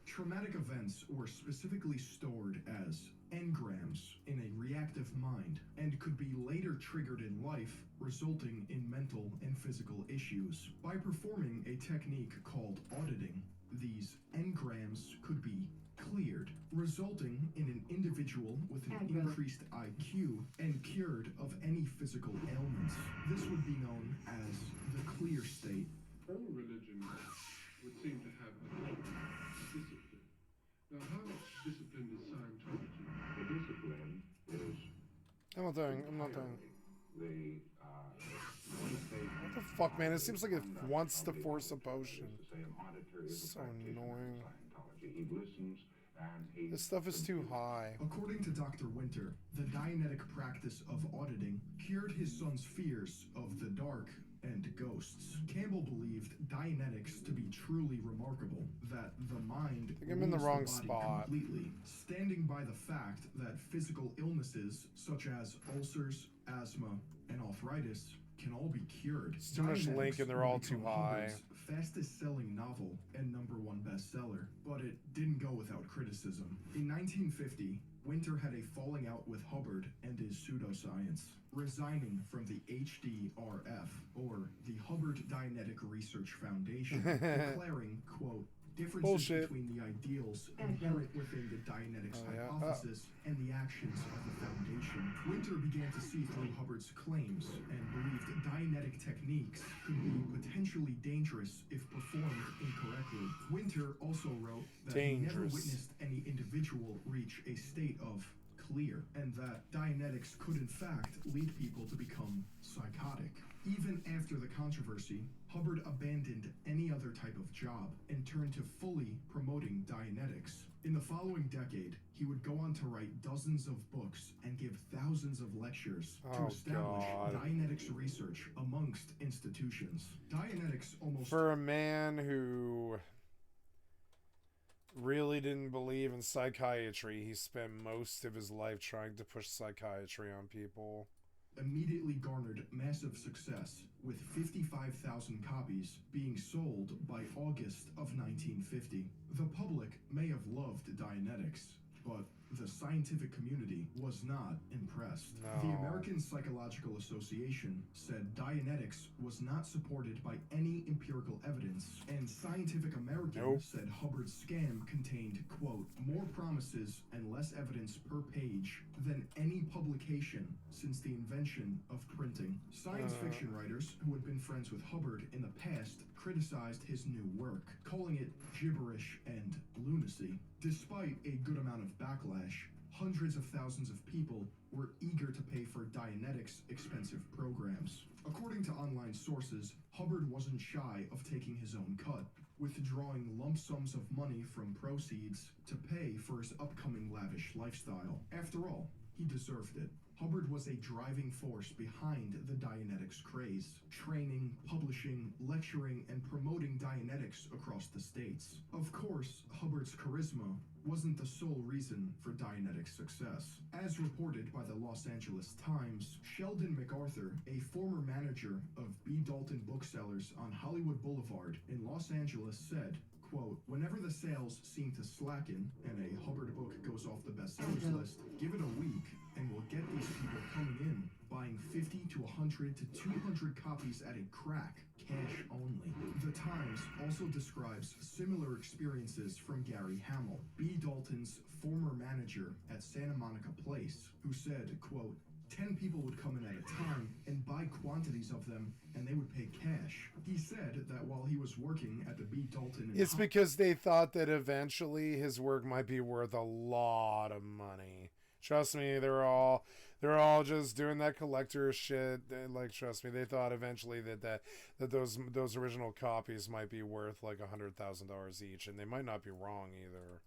Traumatic events were specifically stored as engrams in a reactive mind and could be later triggered in life, resulting in mental and physical issues. By performing a technique called auditing, these engrams could be cleared, resulting in an individual with an increased IQ and cured of any physical ailments. This would be known as the clear state. All religions would seem to have a discipline. not doing. I'm not doing. The What the fuck, man? It seems like it wants to force a potion. So annoying. He listens and he This stuff is too high. According to Dr. Winter, the Dianetic practice of auditing cured his son's fears of the dark and ghosts. Campbell believed Dianetics to be truly remarkable, that the mind I think I'm in the rules wrong body spot. completely, standing by the fact that physical illnesses such as ulcers, asthma, and arthritis can all be cured. It's too much Dianetics link and they're all would too become high. Hubbard's fastest selling novel and #1 bestseller, but it didn't go without criticism. In 1950, Winter had a falling out with Hubbard and his pseudoscience, resigning from the HDRF, or the Hubbard Dianetic Research Foundation, declaring, quote, differences Bullshit. between the ideals inherent within the Dianetics hypothesis and the actions of the Foundation. Winter began to see through Hubbard's claims and believed Dianetic techniques could be potentially dangerous if performed incorrectly. Winter also wrote that he never witnessed any individual reach a state of clear, and that Dianetics could in fact lead people to become psychotic. Even after the controversy, Hubbard abandoned any other type of job and turned to fully promoting Dianetics. In the following decade, he would go on to write dozens of books and give thousands of lectures to establish Dianetics research amongst institutions. Dianetics almost... For a man who really didn't believe in psychiatry, he spent most of his life trying to push psychiatry on people. Immediately garnered massive success, with 55,000 copies being sold by August of 1950. The public may have loved Dianetics, but the scientific community was not impressed. The American Psychological Association said Dianetics was not supported by any empirical evidence, and Scientific American said Hubbard's scam contained, quote, more promises and less evidence per page than any publication since the invention of printing. Science fiction writers who had been friends with Hubbard in the past criticized his new work, calling it gibberish and lunacy. Despite a good amount of backlash, hundreds of thousands of people were eager to pay for Dianetics' expensive programs. According to online sources, Hubbard wasn't shy of taking his own cut, withdrawing lump sums of money from proceeds to pay for his upcoming lavish lifestyle. After all, he deserved it. Hubbard was a driving force behind the Dianetics craze, training, publishing, lecturing, and promoting Dianetics across the states. Of course, Hubbard's charisma wasn't the sole reason for Dianetics' success. As reported by the Los Angeles Times, Sheldon MacArthur, a former manager of B. Dalton Booksellers on Hollywood Boulevard in Los Angeles, said, quote, whenever the sales seem to slacken and a Hubbard book goes off the bestsellers list, give it a week and we'll get these people coming in, buying 50 to 100 to 200 copies at a crack, cash only. The Times also describes similar experiences from Gary Hamill, B. Dalton's former manager at Santa Monica Place, who said, quote, 10 people would come in at a time and buy quantities of them, and they would pay cash. He said that while he was working at the B. Dalton... It's because they thought that eventually his work might be worth a lot of money. Trust me, they're all just doing that collector shit. Like, trust me, they thought eventually that those original copies might be worth like $100,000 each, and they might not be wrong either.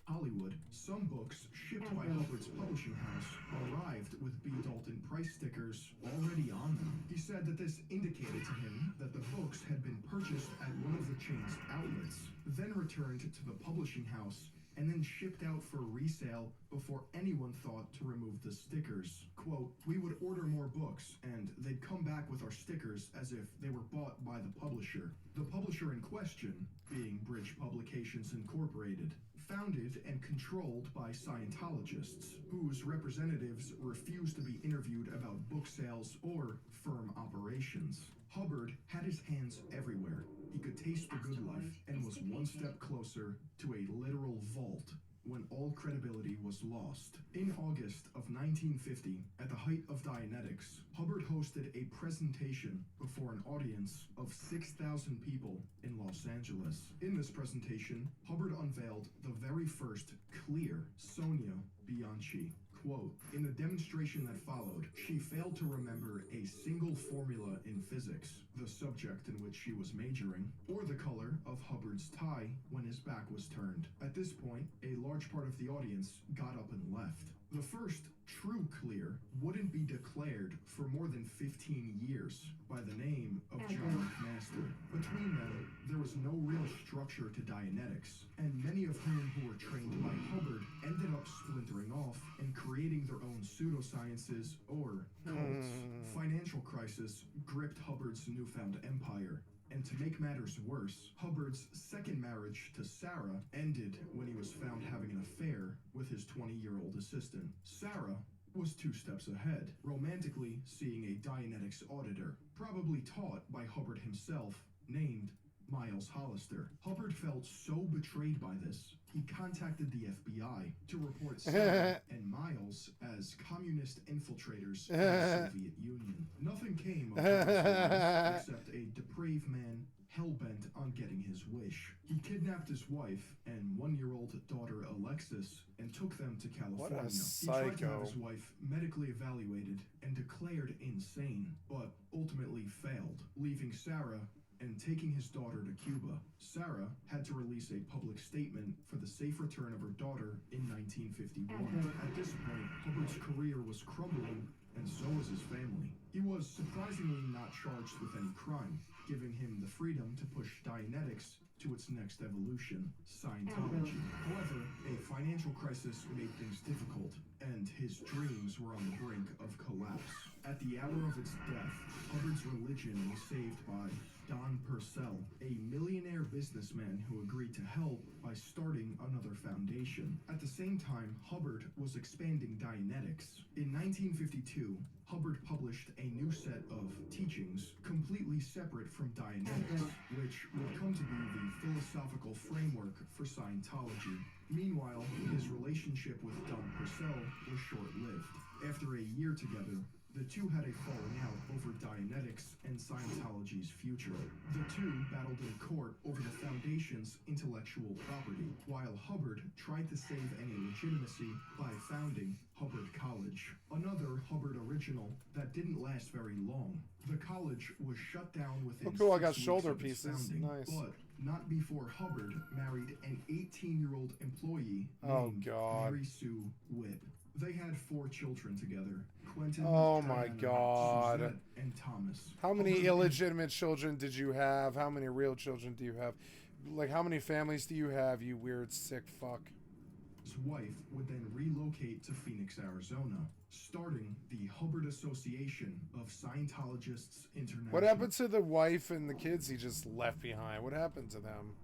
Hollywood, some books shipped by Hubbard's publishing house arrived with B. Dalton price stickers already on them. He said that this indicated to him that the books had been purchased at one of the chain's outlets, then returned to the publishing house, and then shipped out for resale before anyone thought to remove the stickers. Quote, we would order more books, and they'd come back with our stickers as if they were bought by the publisher. The publisher in question, being Bridge Publications Incorporated, founded and controlled by Scientologists, whose representatives refused to be interviewed about book sales or firm operations. Hubbard had his hands everywhere. He could taste the good life and was one step closer to a literal vault when all credibility was lost. In August of 1950, at the height of Dianetics, Hubbard hosted a presentation before an audience of 6,000 people in Los Angeles. In this presentation, Hubbard unveiled the very first clear Sonia Bianchi. Quote, in the demonstration that followed, she failed to remember a single formula in physics, the subject in which she was majoring, or the color of Hubbard's tie when his back was turned. At this point, a large part of the audience got up and left. The first true clear wouldn't be declared for more than 15 years by the name of John McMaster. Between them, there was no real structure to Dianetics, and many of whom who were trained by Hubbard ended up splintering off and creating their own pseudosciences or cults. Financial crisis gripped Hubbard's newfound empire. And to make matters worse, Hubbard's second marriage to Sarah ended when he was found having an affair with his 20-year-old assistant. Sarah was 2 steps ahead, romantically seeing a Dianetics auditor, probably taught by Hubbard himself, named Miles Hollister. Hubbard felt so betrayed by this, he contacted the FBI to report Sarah and Miles as communist infiltrators of the Soviet Union. Nothing came of Hubbard's except a depraved man hell-bent on getting his wish. He kidnapped his wife and 1-year-old daughter Alexis and took them to California. What a He tried to have psycho. his wife medically evaluated and declared insane, but ultimately failed, leaving Sarah and taking his daughter to Cuba. Sarah had to release a public statement for the safe return of her daughter in 1951. At this point, Hubbard's career was crumbling, and so was his family. He was surprisingly not charged with any crime, giving him the freedom to push Dianetics to its next evolution, Scientology. However, a financial crisis made things difficult, and his dreams were on the brink of collapse. At the hour of its death, Hubbard's religion was saved by Don Purcell, a millionaire businessman who agreed to help by starting another foundation. At the same time, Hubbard was expanding Dianetics. In 1952, Hubbard published a new set of teachings completely separate from Dianetics, which would come to be the philosophical framework for Scientology. Meanwhile, his relationship with Don Purcell was short-lived. After a year together, the two had a falling out over Dianetics and Scientology's future. The two battled in court over the Foundation's intellectual property, while Hubbard tried to save any legitimacy by founding Hubbard College, another Hubbard original that didn't last very long. The college was shut down within Oh, cool, I got 6 weeks shoulder of its pieces. founding, Nice. but not before Hubbard married an 18-year-old employee Oh, named God. Mary Sue Whip. They had 4 children together, Quentin, Oh my Diana, God. Suzette, and Thomas. How many Hubbard illegitimate children did you have? How many real children do you have? Like, how many families do you have, you weird, sick fuck? His wife would then relocate to Phoenix, Arizona, starting the Hubbard Association of Scientologists International. What happened to the wife and the kids he just left behind? What happened to them?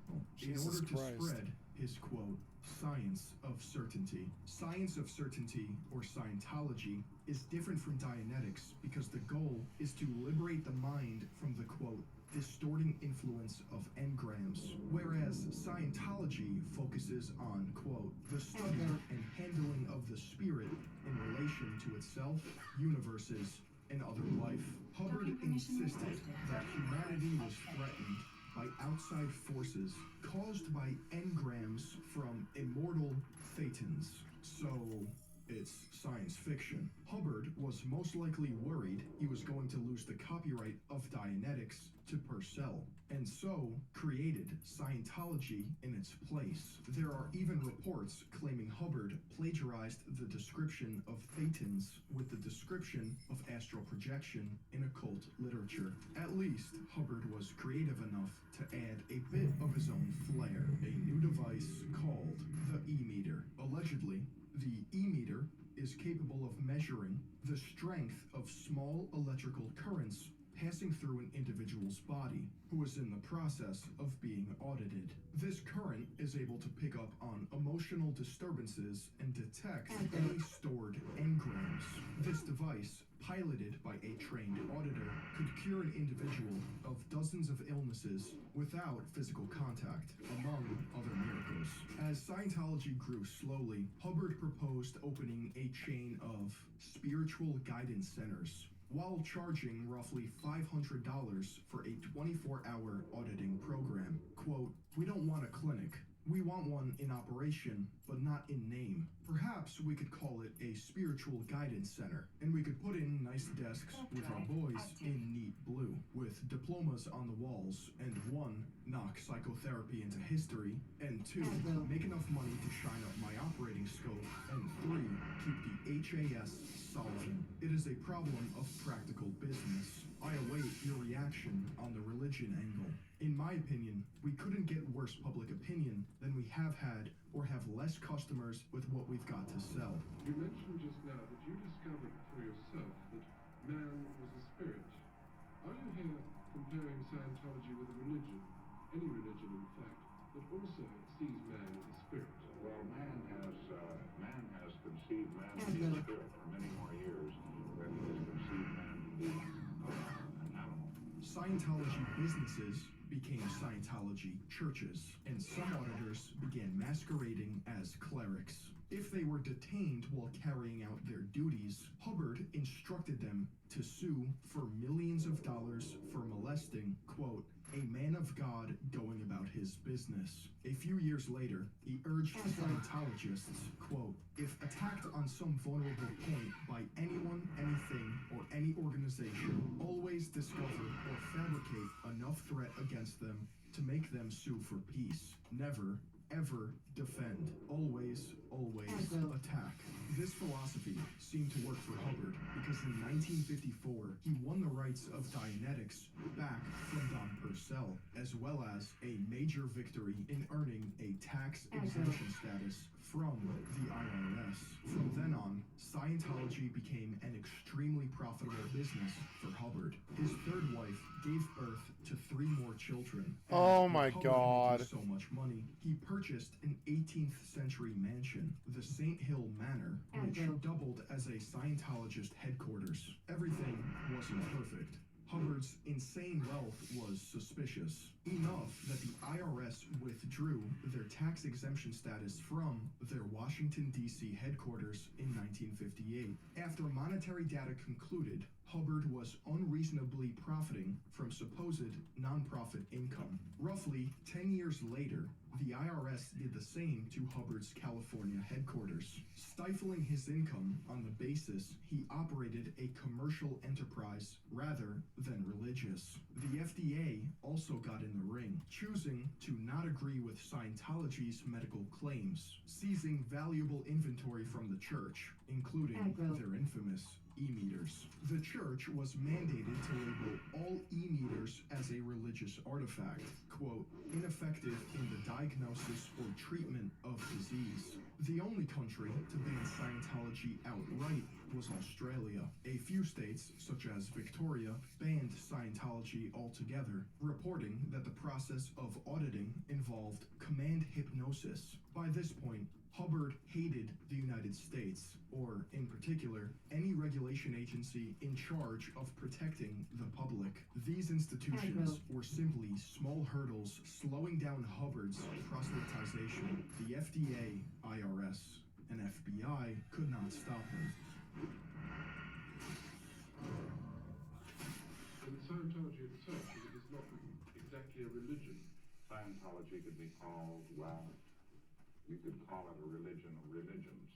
In Jesus order to Christ. spread his quote, science of certainty. Science of certainty, or Scientology, is different from Dianetics because the goal is to liberate the mind from the quote, distorting influence of engrams, whereas Scientology focuses on, quote, the study and handling of the spirit in relation to itself, universes, and other life. Hubbard insisted that humanity was threatened by outside forces caused by engrams from immortal thetans. So it's science fiction. Hubbard was most likely worried he was going to lose the copyright of Dianetics to Purcell, and so created Scientology in its place. There are even reports claiming Hubbard plagiarized the description of thetans with the description of astral projection in occult literature. At least, Hubbard was creative enough to add a bit of his own flair, a new device called the E-meter. Allegedly, the E-meter is capable of measuring the strength of small electrical currents passing through an individual's body who is in the process of being audited. This current is able to pick up on emotional disturbances and detect any stored engrams. This device, piloted by a trained auditor, could cure an individual of dozens of illnesses without physical contact, among other miracles. As Scientology grew slowly, Hubbard proposed opening a chain of spiritual guidance centers, while charging roughly $500 for a 24-hour auditing program. Quote, we don't want a clinic. We want want one in operation, but not in name. Perhaps we could call it a spiritual guidance center, and we could put in nice desks with our boys in neat blue, with diplomas on the walls, and 1, knock psychotherapy into history, and 2, make enough money to shine up my operating scope, and 3, keep the HAS solvent. It is a problem of practical business. I await your reaction on the religion angle. In my opinion, we couldn't get worse public opinion than we have had or have less customers with what we've got to sell. You mentioned just now that you discovered for yourself that man was a spirit. Are you here comparing Scientology with a religion, any religion in fact, that also sees man as a spirit? Well, man has conceived man to be a spirit for many more years than he has conceived man to be an animal. Scientology businesses became Scientology churches, and some auditors began masquerading as clerics. If they were detained while carrying out their duties, Hubbard instructed them to sue for millions of dollars for molesting, quote, a man of God going about his business. A few years later, he urged Scientologists, quote, if attacked on some vulnerable point by anyone, anything, or any organization, always discover or fabricate enough threat against them to make them sue for peace. Never, ever defend. Always, always attack. This philosophy seemed to work for Hubbard because in 1954, he won the rights of Dianetics back from Don Purcell, as well as a major victory in earning a tax exemption status from the IRS. From then on, Scientology became an extremely profitable business for Hubbard. His third wife gave birth to 3 more children. Oh my Hubbard God. making so much money, he purchased an 18th century mansion, the St. Hill Manor, which doubled as a Scientologist headquarters. Everything wasn't perfect. Hubbard's insane wealth was suspicious, enough that the IRS withdrew their tax exemption status from their Washington, D.C. headquarters in 1958. After monetary data concluded Hubbard was unreasonably profiting from supposed nonprofit income. Roughly 10 years later, the IRS did the same to Hubbard's California headquarters, stifling his income on the basis he operated a commercial enterprise rather than religious. The FDA also got in the ring, choosing to not agree with Scientology's medical claims, seizing valuable inventory from the church, including their infamous e-meters. The church was mandated to label all e-meters as a religious artifact, quote, ineffective in the diagnosis or treatment of disease. The only country to ban Scientology outright was Australia. A few states, such as Victoria, banned Scientology altogether, reporting that the process of auditing involved command hypnosis. By this point, Hubbard hated the United States, or, in particular, any regulation agency in charge of protecting the public. These institutions were simply small hurdles slowing down Hubbard's proselytization. The FDA, IRS, and FBI could not stop him. And Scientology itself, it is not exactly a religion. Scientology could be called, well, you could call it a religion of religions.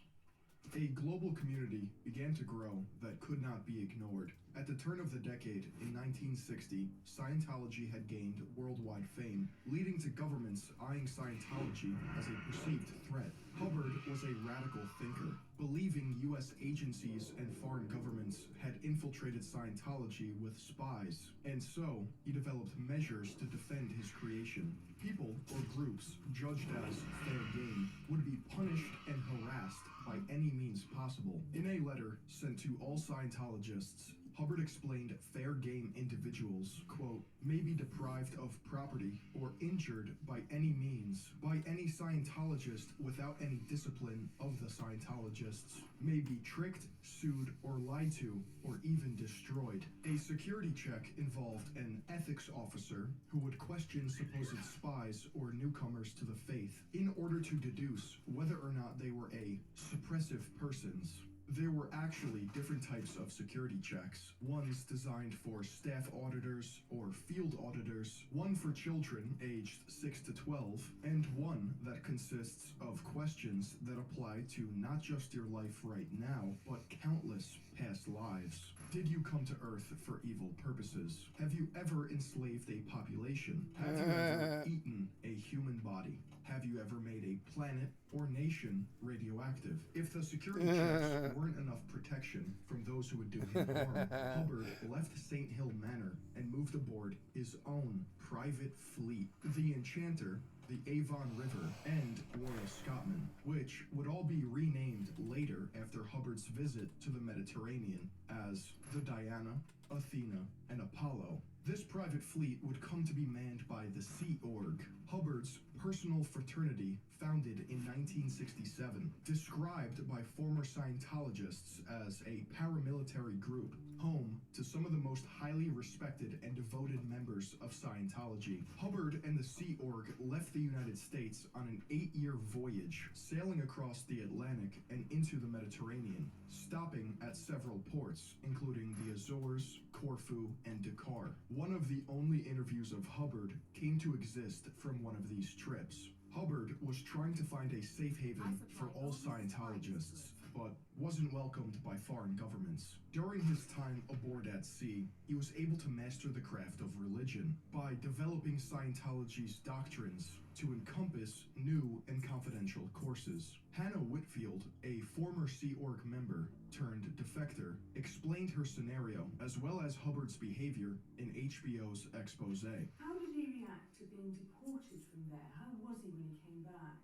A global community began to grow that could not be ignored. At the turn of the decade, in 1960, Scientology had gained worldwide fame, leading to governments eyeing Scientology as a perceived threat. Hubbard was a radical thinker, believing U.S. agencies and foreign governments had infiltrated Scientology with spies, and so he developed measures to defend his creation. People or groups judged as fair game would be punished and harassed by any means possible. In a letter sent to all Scientologists, Hubbard explained fair game individuals, quote, may be deprived of property or injured by any means by any Scientologist without any discipline of the Scientologists, may be tricked, sued, or lied to, or even destroyed. A security check involved an ethics officer who would question supposed spies or newcomers to the faith in order to deduce whether or not they were a suppressive persons. There were actually different types of security checks. Ones designed for staff auditors or field auditors, one for children aged 6 to 12, and one that consists of questions that apply to not just your life right now, but countless past lives. Did you come to Earth for evil purposes? Have you ever enslaved a population? Have you ever eaten a human body? Have you ever made a planet or nation radioactive? If the security checks weren't enough protection from those who would do him harm, Hubbard left St. Hill Manor and moved aboard his own private fleet, the Enchanter, the Avon River, and Royal Scotman, which would all be renamed later after Hubbard's visit to the Mediterranean as the Diana, Athena, and Apollo. This private fleet would come to be manned by the Sea Org, Hubbard's personal fraternity founded in 1967, described by former Scientologists as a paramilitary group, home to some of the most highly respected and devoted members of Scientology. Hubbard and the Sea Org left the United States on an 8-year voyage, sailing across the Atlantic and into the Mediterranean, stopping at several ports, including the Azores, Corfu, and Dakar. One of the only interviews of Hubbard came to exist from one of these trips. Hubbard was trying to find a safe haven for all Scientologists, but wasn't welcomed by foreign governments. During his time aboard at sea, he was able to master the craft of religion by developing Scientology's doctrines to encompass new and confidential courses. Hannah Whitfield, a former Sea Org member turned defector, explained her scenario as well as Hubbard's behavior in HBO's expose. How did he react to being deported from there? How was he when he came back?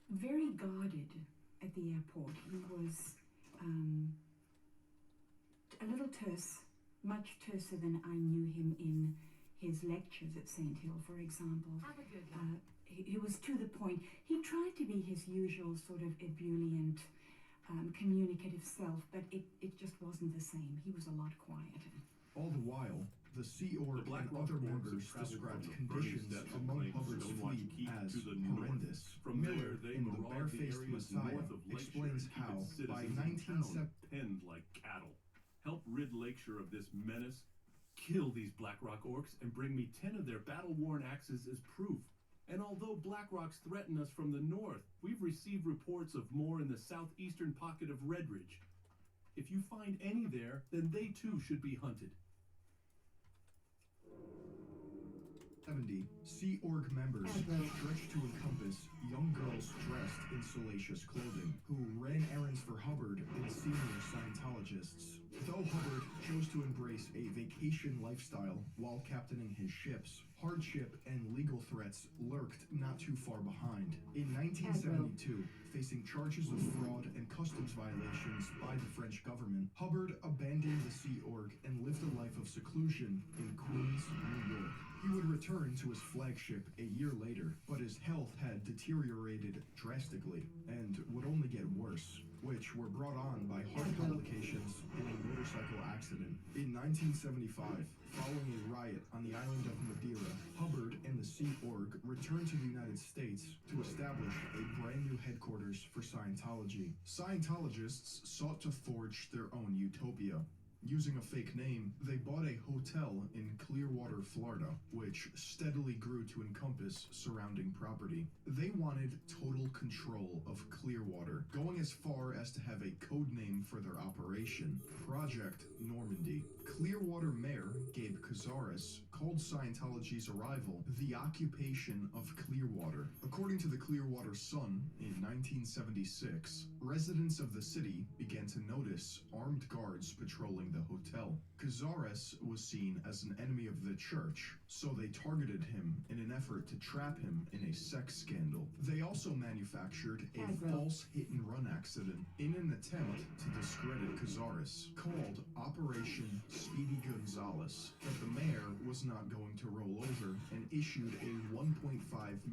Very guarded at the airport. He was a little terse, much terser than I knew him in his lectures at St. Hill, for example. Have a good one. He was to the point. He tried to be his usual sort of ebullient, communicative self, but it just wasn't the same. He was a lot quieter. All the while, the Sea Org and other members described conditions among Hubbard's fleet as horrendous. Miller, in The Barefaced Messiah, explains how, by 1970, penned like cattle. Help rid Lakeshore of this menace, kill these Blackrock orcs, and bring me 10 of their battle-worn axes as proof. And although Blackrocks threaten us from the north, we've received reports of more in the southeastern pocket of Redridge. If you find any there, then they too should be hunted. Sea Org members stretched to encompass young girls dressed in salacious clothing, who ran errands for Hubbard and senior Scientologists. Though Hubbard chose to embrace a vacation lifestyle while captaining his ships, hardship and legal threats lurked not too far behind. In 1972, facing charges of fraud and customs violations by the French government, Hubbard abandoned the Sea Org and lived a life of seclusion in Queens, New York. He would return to his flagship a year later, but his health had deteriorated drastically and would only get worse, which were brought on by heart complications in a motorcycle accident. In 1975, following a riot on the island of Madeira, Hubbard and the Sea Org returned to the United States to establish a brand new headquarters for Scientology. Scientologists sought to forge their own utopia. Using a fake name, they bought a hotel in Clearwater, Florida, which steadily grew to encompass surrounding property. They wanted total control of Clearwater, going as far as to have a code name for their operation, Project Normandy. Clearwater Mayor Gabe Cazares called Scientology's arrival the occupation of Clearwater. According to the Clearwater Sun, in 1976, residents of the city began to notice armed guards patrolling the hotel. Cazares was seen as an enemy of the church, so they targeted him in an effort to trap him in a sex scandal. They also manufactured a false hit-and-run accident in an attempt to discredit Cazares, called Operation Speedy Gonzales, but the mayor was not going to roll over and issued a $1.5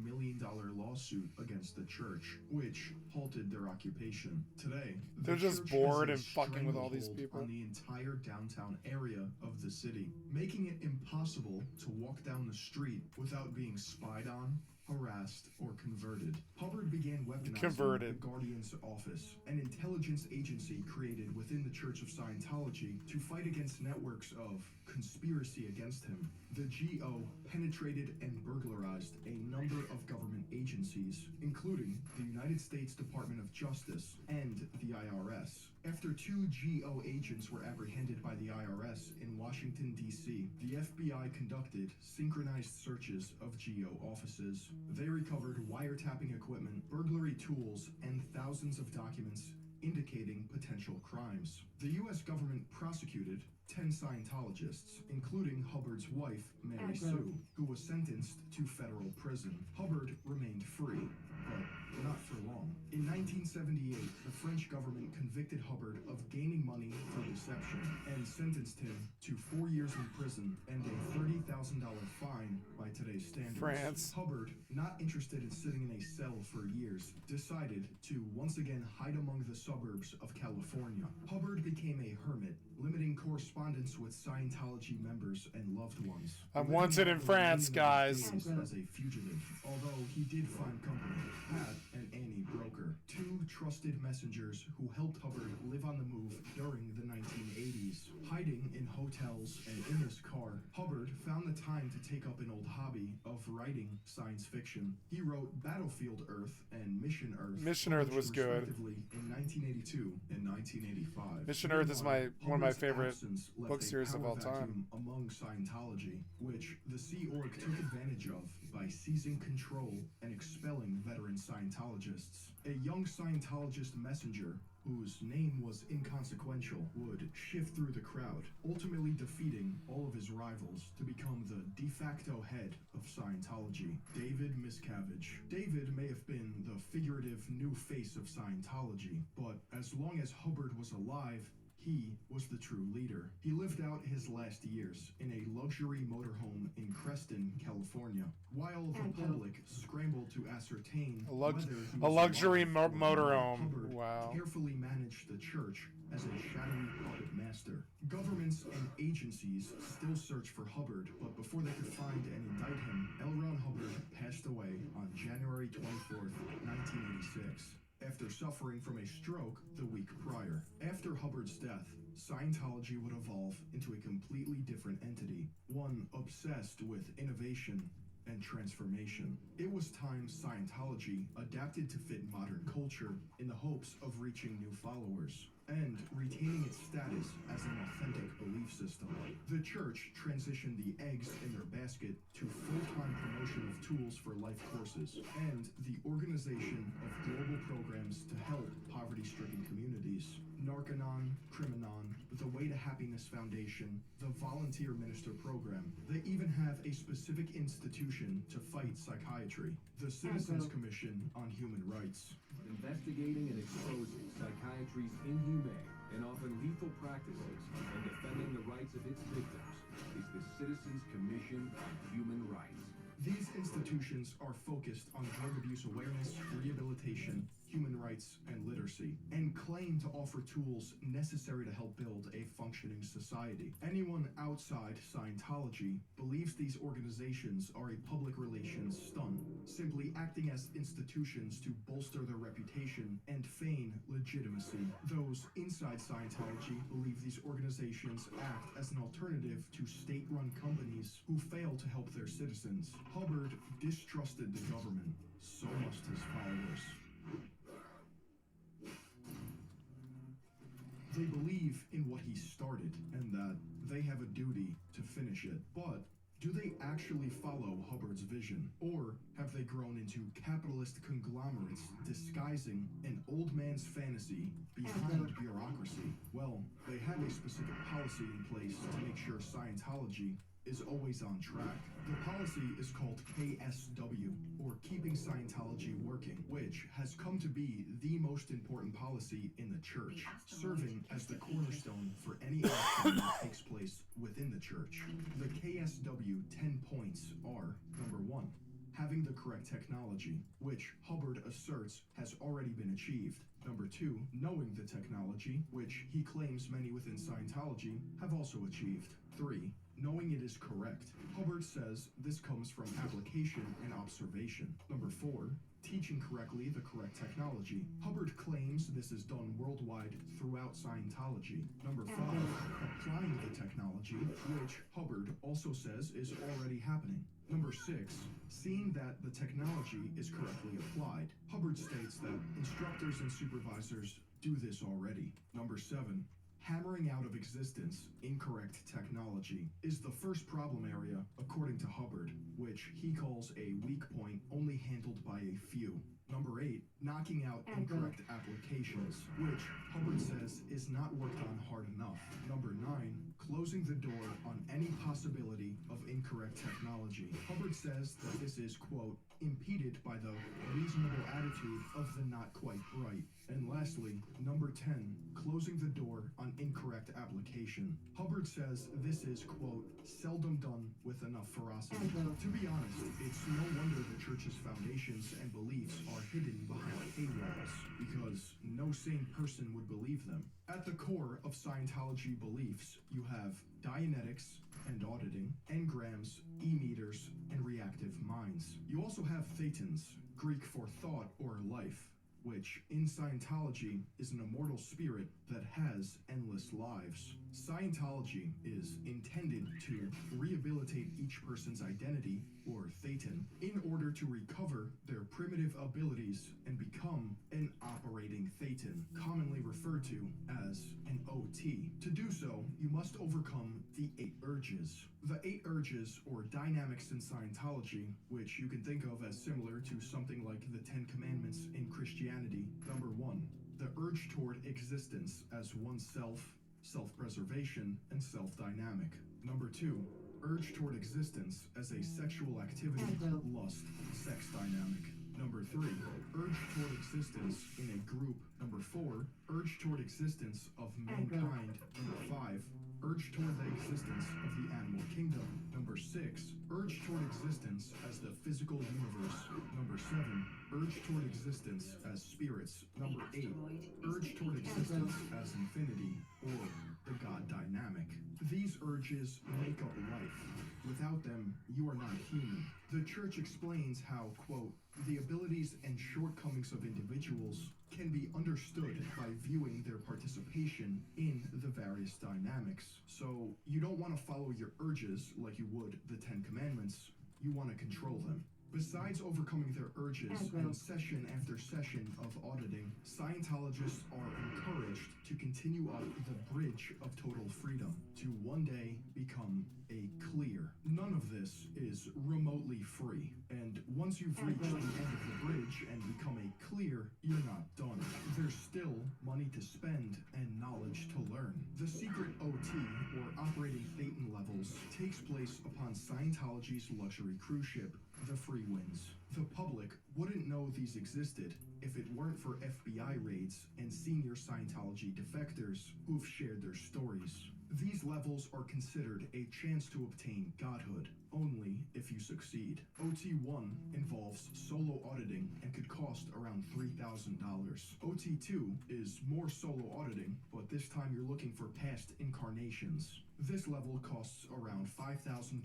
million lawsuit against the church, which halted their occupation. Today, they're just bored and fucking with all these people on the entire downtown area of the city, making it impossible to walk down the street without being spied on harassed, or converted. Hubbard began weaponizing Converted. the Guardian's Office, an intelligence agency created within the Church of Scientology to fight against networks of conspiracy against him. The GO penetrated and burglarized a number of government agencies, including the United States Department of Justice and the IRS. After 2 GO agents were apprehended by the IRS in Washington, D.C., the FBI conducted synchronized searches of GO offices. They recovered wiretapping equipment, burglary tools, and thousands of documents indicating potential crimes. The U.S. government prosecuted 10 Scientologists, including Hubbard's wife, Mary Sue, who was sentenced to federal prison. Hubbard remained free, but not for long. In 1978, the French government convicted Hubbard of gaining money through deception and sentenced him to 4 years in prison and a $30,000 fine by today's standards. France. Hubbard, not interested in sitting in a cell for years, decided to once again hide among the suburbs of California. Hubbard became a hermit, limiting correspondence with Scientology members and loved ones. I'm wanted in France, guys. As a fugitive, although he did find company, Pat and Annie Broker, 2 trusted messengers who helped Hubbard live on the move during the 1980s. Hiding in hotels and in his car, Hubbard found the time to take up an old hobby of writing science fiction. He wrote Battlefield Earth and Mission Earth. Mission Earth was good. Respectively in 1982 and 1985. Mission Earth is one of my favorite book series of all vacuum time. Among Scientology, which the Sea Org took advantage of by seizing control and expelling veteran Scientologists. A young Scientologist messenger, whose name was inconsequential, would shift through the crowd, ultimately defeating all of his rivals to become the de facto head of Scientology, David Miscavige. David may have been the figurative new face of Scientology, but as long as Hubbard was alive, he was the true leader. He lived out his last years in a luxury motorhome in Creston, California, while the public scrambled to ascertain whether he was luxury alive or not. motorhome. Hubbard Wow. carefully managed the church as a shadowy puppet master. Governments and agencies still search for Hubbard, but before they could find and indict him, L. Ron Hubbard passed away on January 24th, 1986. After suffering from a stroke the week prior. After Hubbard's death, Scientology would evolve into a completely different entity, one obsessed with innovation and transformation. It was time Scientology adapted to fit modern culture in the hopes of reaching new followers and retaining its status as an authentic belief system. The church transitioned the eggs in their basket to full-time promotion of tools for life courses and the organization of global programs to help poverty-stricken communities. Narconon, Criminon, the Way to Happiness Foundation, the Volunteer Minister Program. They even have a specific institution to fight psychiatry, the Citizens Commission on Human Rights. Investigating and exposing psychiatry's inhumane and often lethal practices and defending the rights of its victims is the Citizens Commission on Human Rights. These institutions are focused on drug abuse awareness, rehabilitation, human rights, and literacy, and claim to offer tools necessary to help build a functioning society. Anyone outside Scientology believes these organizations are a public relations stunt, simply acting as institutions to bolster their reputation and feign legitimacy. Those inside Scientology believe these organizations act as an alternative to state-run companies who fail to help their citizens. Hubbard distrusted the government, so must his followers. They believe in what he started and that they have a duty to finish it. But do they actually follow Hubbard's vision? Or have they grown into capitalist conglomerates disguising an old man's fantasy behind bureaucracy? Well, they have a specific policy in place to make sure Scientology is always on track. The policy is called KSW, or Keeping Scientology Working, which has come to be the most important policy in the church, serving as the cornerstone for any action that takes place within the church. The KSW 10 points are: number 1, having the correct technology, which Hubbard asserts has already been achieved. Number 2, knowing the technology, which he claims many within Scientology have also achieved. 3, knowing it is correct. Hubbard says this comes from application and observation. Number 4, teaching correctly the correct technology. Hubbard claims this is done worldwide throughout Scientology. Number 5, applying the technology, which Hubbard also says is already happening. Number 6, seeing that the technology is correctly applied. Hubbard states that instructors and supervisors do this already. Number 7, hammering out of existence incorrect technology is the first problem area according to Hubbard, which he calls a weak point only handled by a few. Number 8, knocking out incorrect applications, which Hubbard says is not worked on hard enough. Number 9, closing the door on any possibility of incorrect technology. Hubbard says that this is, quote, impeded by the reasonable attitude of the not quite right. And lastly, number 10, closing the door on incorrect application. Hubbard says this is, quote, seldom done with enough ferocity. To be honest, it's no wonder the church's foundations and beliefs are hidden behind paywalls, because no sane person would believe them. At the core of Scientology beliefs, you have Dianetics and auditing, engrams, e-meters, and reactive minds. You also have thetans, Greek for thought or life, which in Scientology is an immortal spirit that has endless lives. Scientology is intended to rehabilitate each person's identity, or thetan, in order to recover their primitive abilities and become an operating thetan, commonly referred to as an OT. To do so, you must overcome the 8 urges. The 8 urges, or dynamics in Scientology, which you can think of as similar to something like the 10 Commandments in Christianity. Number 1, the urge toward existence as oneself, self-preservation, and self-dynamic. Number 2, urge toward existence as a sexual activity, lust, sex dynamic. Number 3, urge toward existence in a group. Number 4, urge toward existence of mankind. Number 5, urge toward the existence of the animal kingdom. Number 6, urge toward existence as the physical universe. Number 7, urge toward existence as spirits. Number 8, urge toward existence as infinity, or the God dynamic. These urges make up life. Without them, you are not human. The church explains how, quote, the abilities and shortcomings of individuals can be understood by viewing their participation in the various dynamics. So you don't want to follow your urges like you would the 10 Commandments, you want to control them. Besides overcoming their urges and session after session of auditing, Scientologists are encouraged to continue up the bridge of total freedom to one day become a clear. None of this is remotely free, and once you've reached the end of the bridge and become a clear, you're not done. There's still money to spend and knowledge to learn. The secret OT, or operating thetan levels, takes place upon Scientology's luxury cruise ship, the Free Winds. The public wouldn't know these existed if it weren't for FBI raids and senior Scientology defectors who've shared their stories. These levels are considered a chance to obtain godhood, only if you succeed. OT1 involves solo auditing and could cost around $3,000. OT2 is more solo auditing, but this time you're looking for past incarnations. This level costs around $5,200.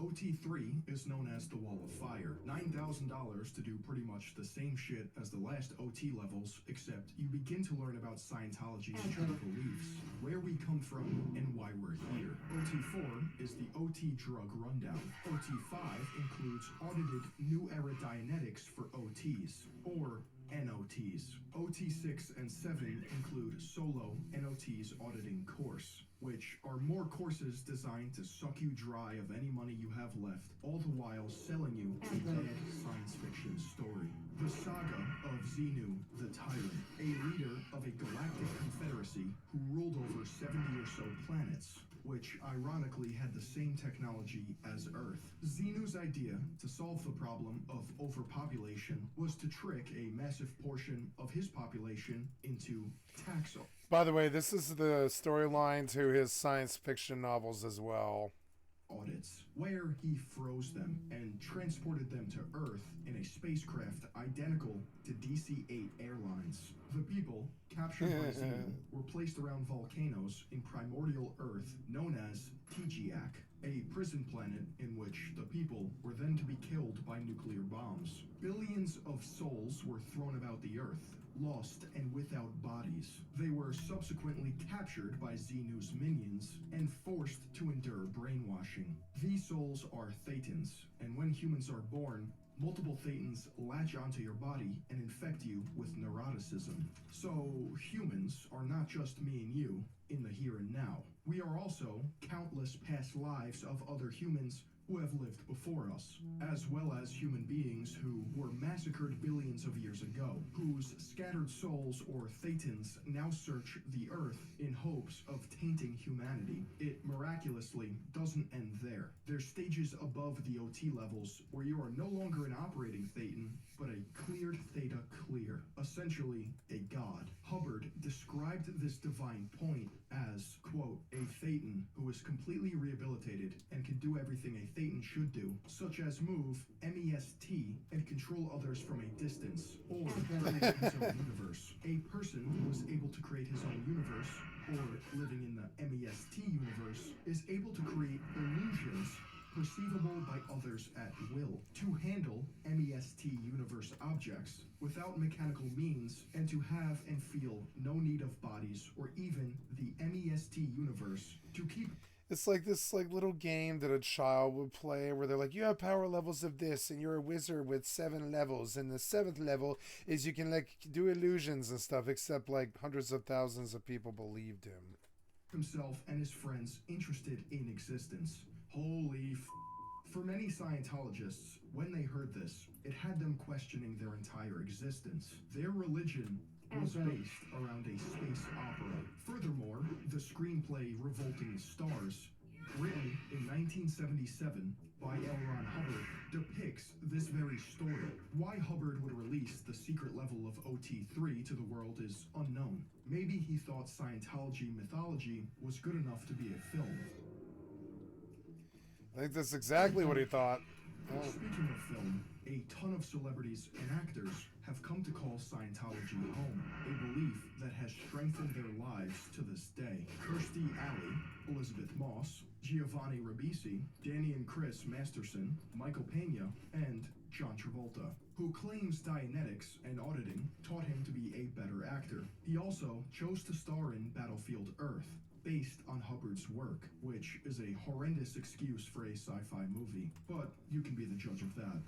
OT3 is known as the Wall of Fire. $9,000 to do pretty much the same shit as the last OT levels, except you begin to learn about Scientology's true beliefs, where we come from, and why we're here. OT4 is the OT drug rundown. OT5 includes audited New Era Dianetics for OTs, or NOTs. OT6 and 7 include solo NOTs auditing course, which are more courses designed to suck you dry of any money you have left, all the while selling you a bad science fiction story. The saga of Xenu the Tyrant, a leader of a galactic confederacy who ruled over 70 or so planets, which ironically had the same technology as Earth. Xenu's idea to solve the problem of overpopulation was to trick a massive portion of his population into tax. By the way, this is the storyline to his science fiction novels as well. Audits. where he froze them and transported them to Earth in a spacecraft identical to DC-8 Airlines. The people, captured by Xenu, were placed around volcanoes in primordial Earth known as Tijiak, a prison planet in which the people were then to be killed by nuclear bombs. Billions of souls were thrown about the Earth, lost and without bodies. They were subsequently captured by Xenu's minions and forced to endure brainwashing. These souls are Thetans, and when humans are born, multiple Thetans latch onto your body and infect you with neuroticism. So humans are not just me and you in the here and now. We are also countless past lives of other humans who have lived before us, as well as human beings who were massacred billions of years ago, whose scattered souls or Thetans now search the earth in hopes of tainting humanity. It miraculously doesn't end there. There's stages above the OT levels where you are no longer an operating Thetan, but a cleared Theta clear, essentially a god. Hubbard described this divine point as, quote, a Thetan who is completely rehabilitated and can do everything a Thetan should do, such as move, MEST, and control others from a distance, or create his own universe. A person who is able to create his own universe, or living in the MEST universe, is able to create illusions perceivable by others at will, to handle MEST universe objects without mechanical means, and to have and feel no need of bodies or even the MEST universe to keep. It's like this little game that a child would play where they're like, you have power levels of this and you're a wizard with 7 levels, and the 7th level is you can like do illusions and stuff, except like hundreds of thousands of people believed him. Himself and his friends interested in existence. Holy f***. For many Scientologists, when they heard this, it had them questioning their entire existence. Their religion was based around a space opera. Furthermore, the screenplay Revolting Stars, written in 1977 by L. Ron Hubbard, depicts this very story. Why Hubbard would release the secret level of OT3 to the world is unknown. Maybe he thought Scientology mythology was good enough to be a film. I think that's exactly what he thought. Oh. Speaking of film, a ton of celebrities and actors have come to call Scientology home, a belief that has strengthened their lives to this day. Kirstie Alley, Elizabeth Moss, Giovanni Ribisi, Danny and Chris Masterson, Michael Pena, and John Travolta, who claims Dianetics and auditing taught him to be a better actor. He also chose to star in Battlefield Earth, based on Hubbard's work, which is a horrendous excuse for a sci-fi movie, but you can be the judge of that.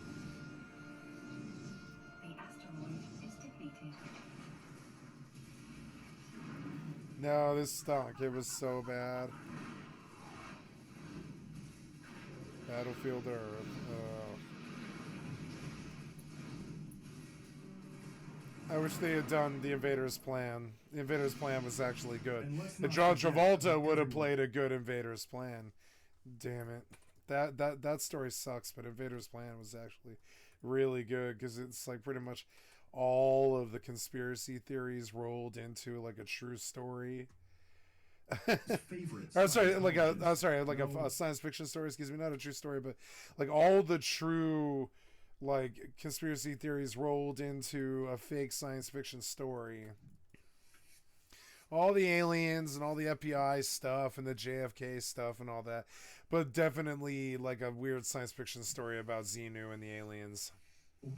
The asteroid is defeated. No, this stunk. It was so bad. Battlefield Earth. I wish they had done the Invader's Plan. The Invader's Plan was actually good. And John Travolta would have played a good Invader's Plan. Damn it. That story sucks, but Invader's Plan was actually really good because it's like pretty much all of the conspiracy theories rolled into like a true story. A science fiction story, excuse me, not a true story, but like all the true like conspiracy theories rolled into a fake science fiction story. All the aliens and all the FBI stuff and the JFK stuff and all that, but definitely like a weird science fiction story about Xenu and the aliens.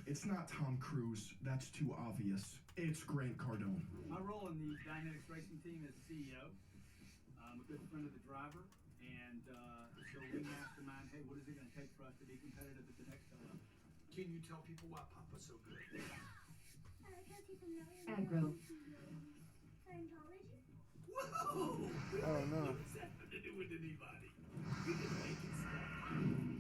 It's not Tom Cruise. That's too obvious. It's Grant Cardone. My role in the Dynetics racing team is CEO. I'm a good friend of the driver, and so we mastermind, hey, what is it going to take for us to be competitive at the next level? Can you tell people why Papa's so good? Aggro. Scientology? Whoa! Oh no. What's that got to do with anybody? We can make it stop.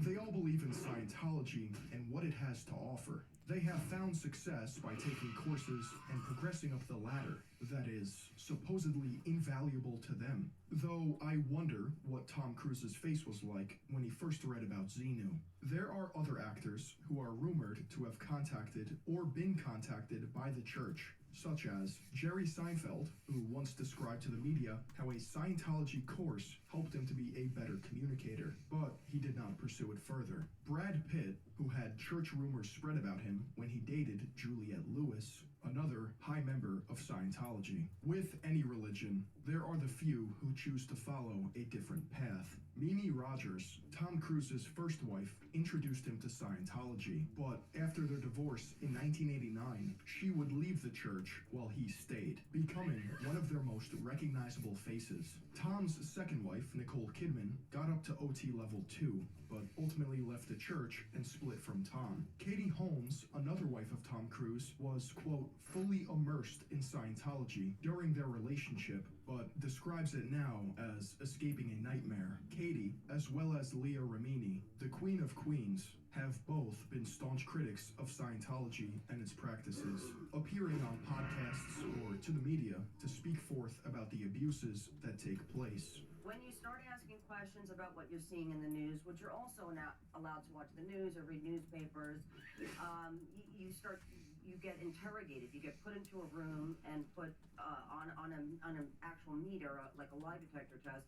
They all believe in Scientology and what it has to offer. They have found success by taking courses and progressing up the ladder that is supposedly invaluable to them. Though I wonder what Tom Cruise's face was like when he first read about Xenu. There are other actors who are rumored to have contacted or been contacted by the church, such as Jerry Seinfeld, who once described to the media how a Scientology course helped him to be a better communicator, but he did not pursue it further. Brad Pitt, who had church rumors spread about him when he dated Juliette Lewis, another high member of Scientology. With any religion, there are the few who choose to follow a different path. Mimi Rogers, Tom Cruise's first wife, introduced him to Scientology, but after their divorce in 1989, she would leave the church while he stayed, becoming one of their most recognizable faces. Tom's second wife, Nicole Kidman, got up to OT level 2, but ultimately left the church and split from Tom. Katie Holmes, another wife of Tom Cruise, was, quote, fully immersed in Scientology during their relationship, but describes it now as escaping a nightmare. Katie, as well as Leah Remini, the Queen of Queens, have both been staunch critics of Scientology and its practices, appearing on podcasts or to the media to speak forth about the abuses that take place. When you start asking questions about what you're seeing in the news, which you're also not allowed to watch the news or read newspapers, you get interrogated. You get put into a room and put on an actual meter, like a lie detector test,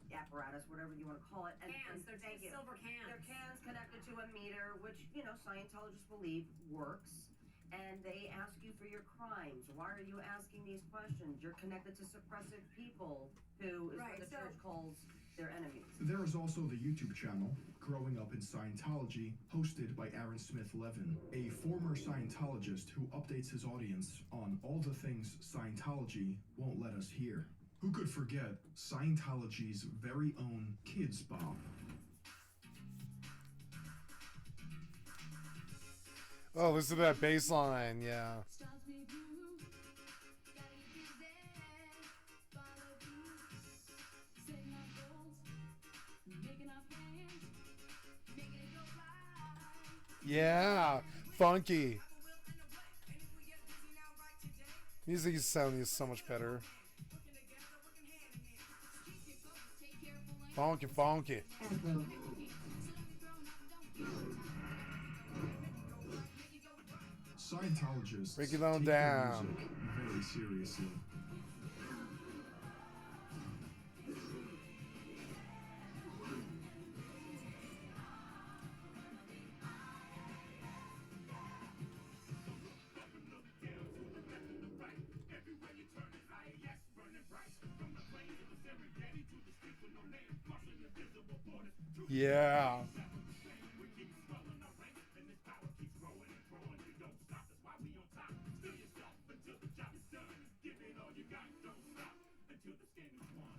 apparatus, whatever you want to call it. Cans. They're thank you. silver cans. They're cans connected to a meter, which, Scientologists believe works. And they ask you for your crimes. Why are you asking these questions? You're connected to suppressive people, who is what the church calls their enemies. There is also the YouTube channel, Growing Up in Scientology, hosted by Aaron Smith Levin, a former Scientologist who updates his audience on all the things Scientology won't let us hear. Who could forget Scientology's very own Kids Bop? Oh, listen to that bass line, yeah. Yeah, funky. Music is sounding so much better. Funky, funky. Scientologists break it on take down. Their music very seriously. Yeah.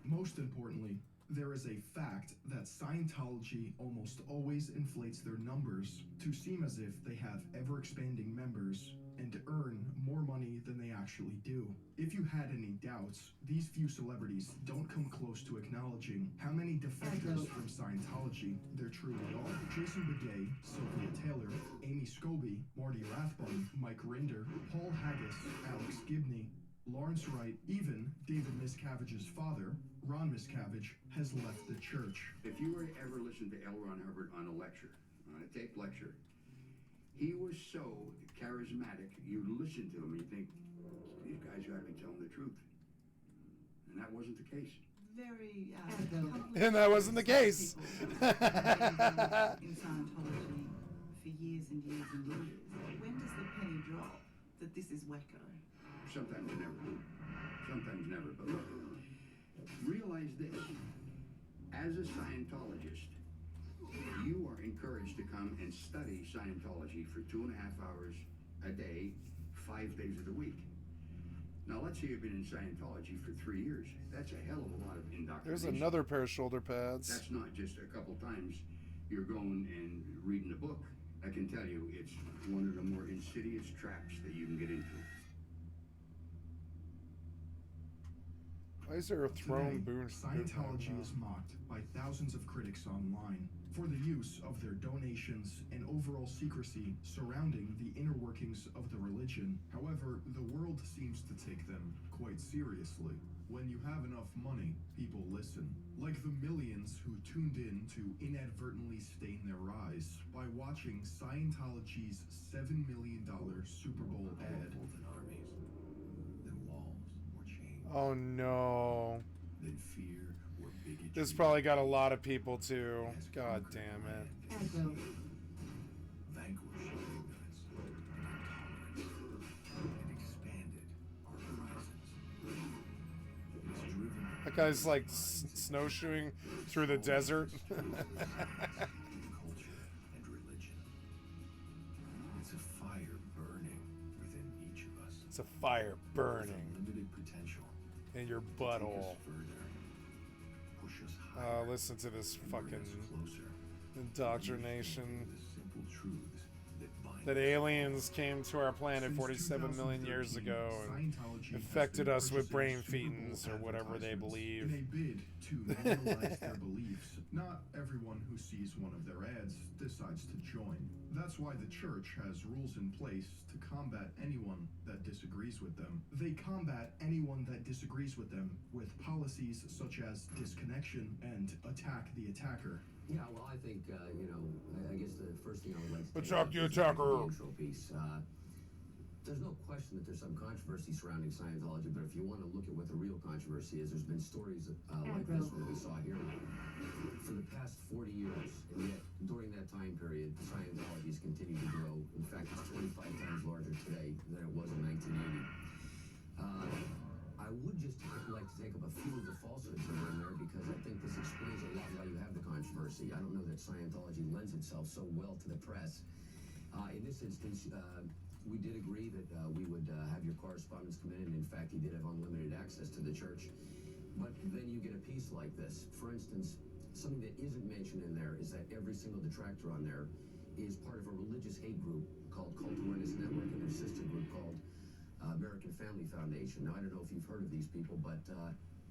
Most importantly, there is a fact that Scientology almost always inflates their numbers to seem as if they have ever-expanding members and earn more money than they actually do. If you had any doubts, these few celebrities don't come close to acknowledging how many defectors from Scientology there truly are. Jason Begay, Sylvia Taylor, Amy Scobie, Marty Rathbun, Mike Rinder, Paul Haggis, Alex Gibney, Lawrence Wright, even David Miscavige's father, Ron Miscavige, has left the church. If you were to ever listen to L. Ron Hubbard on a lecture, on a taped lecture, he was so charismatic, you listen to him and you think, these guys got to be telling the truth. And that wasn't the case. Very and that wasn't the case. in Scientology for years and years and years. When does the penny drop that this is wacko? Sometimes never. Sometimes never. But look, realize this. As a Scientologist, you are encouraged to come and study Scientology for 2.5 hours a day, 5 days of the week. Now, let's say you've been in Scientology for 3 years. That's a hell of a lot of indoctrination. There's another pair of shoulder pads. That's not just a couple times you're going and reading a book. I can tell you it's one of the more insidious traps that you can get into. Why is there a throne Today, boost? Scientology is mocked by thousands of critics online. for the use of their donations and overall secrecy surrounding the inner workings of the religion. However, the world seems to take them quite seriously. When you have enough money, people listen. Like the millions who tuned in to inadvertently stain their eyes by watching Scientology's $7 million Super Bowl ad. Than armies, than walls or chains, Oh no. than fear or bigotry. This probably got a lot of people too. God damn it. Vanquished ignorance and intolerance and expanded our horizons. It has driven That guy's like snowshoeing through the desert. culture and religion. It's a fire burning within each of us. It's a fire burning Limited potential. in your Take butthole. us further. Push us higher. Listen to this and bring fucking us closer. indoctrination The simple truths that bind that us. aliens came to our planet Since 47 million years 2013, ago and Scientology has infected been us with purchasing brain Super Bowl feedings or whatever they advertisements believe. in a bid to normalize their beliefs. Not everyone who sees one of their ads decides to join. That's why the church has rules in place to combat anyone that disagrees with them. They combat anyone that disagrees with them with policies such as disconnection and attack the attacker. Yeah, well, I think, I guess the first thing I would like to Attack the is attacker. the intro piece. There's no question that there's some controversy surrounding Scientology, but if you want to look at what the real controversy is, there's been stories like this one we saw here for the past 40 years, and yet during that time period, Scientology has continued to grow. In fact, it's 25 times larger today than it was in 1980. I would just like to take up a few of the falsehoods that are in there because I think this explains a lot why you have the controversy. I don't know that Scientology lends itself so well to the press. In this instance, we did agree that we would have your correspondence come in, and in fact, he did have unlimited access to the church. But then you get a piece like this. For instance, something that isn't mentioned in there is that every single detractor on there is part of a religious hate group called Cult Awareness Network and their sister group called American Family Foundation. Now, I don't know if you've heard of these people, but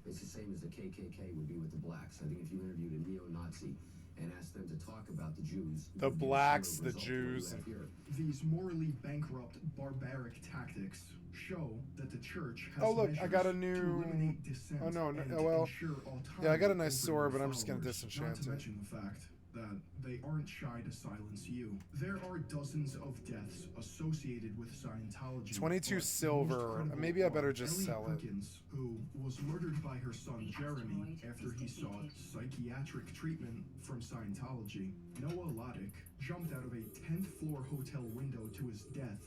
it's the same as the KKK would be with the blacks. I think if you interviewed a neo-Nazi and asked them to talk about the Jews, The you would get a blacks, similar the result to what Jews. you have here. These morally bankrupt, barbaric tactics show that the church has Oh look, I got a measures to new. eliminate dissent Oh no, and well, ensure autonomy yeah, I got a nice over sword, their but I'm just gonna followers, disenchant not to it. mention the fact that they aren't shy to silence you. There are dozens of deaths associated with Scientology. 22 but the silver. most credible Maybe I better are just Ellie sell it. Perkins, who was murdered by her son Jeremy after he sought psychiatric treatment from Scientology. Noah Loddick jumped out of a 10th floor hotel window to his death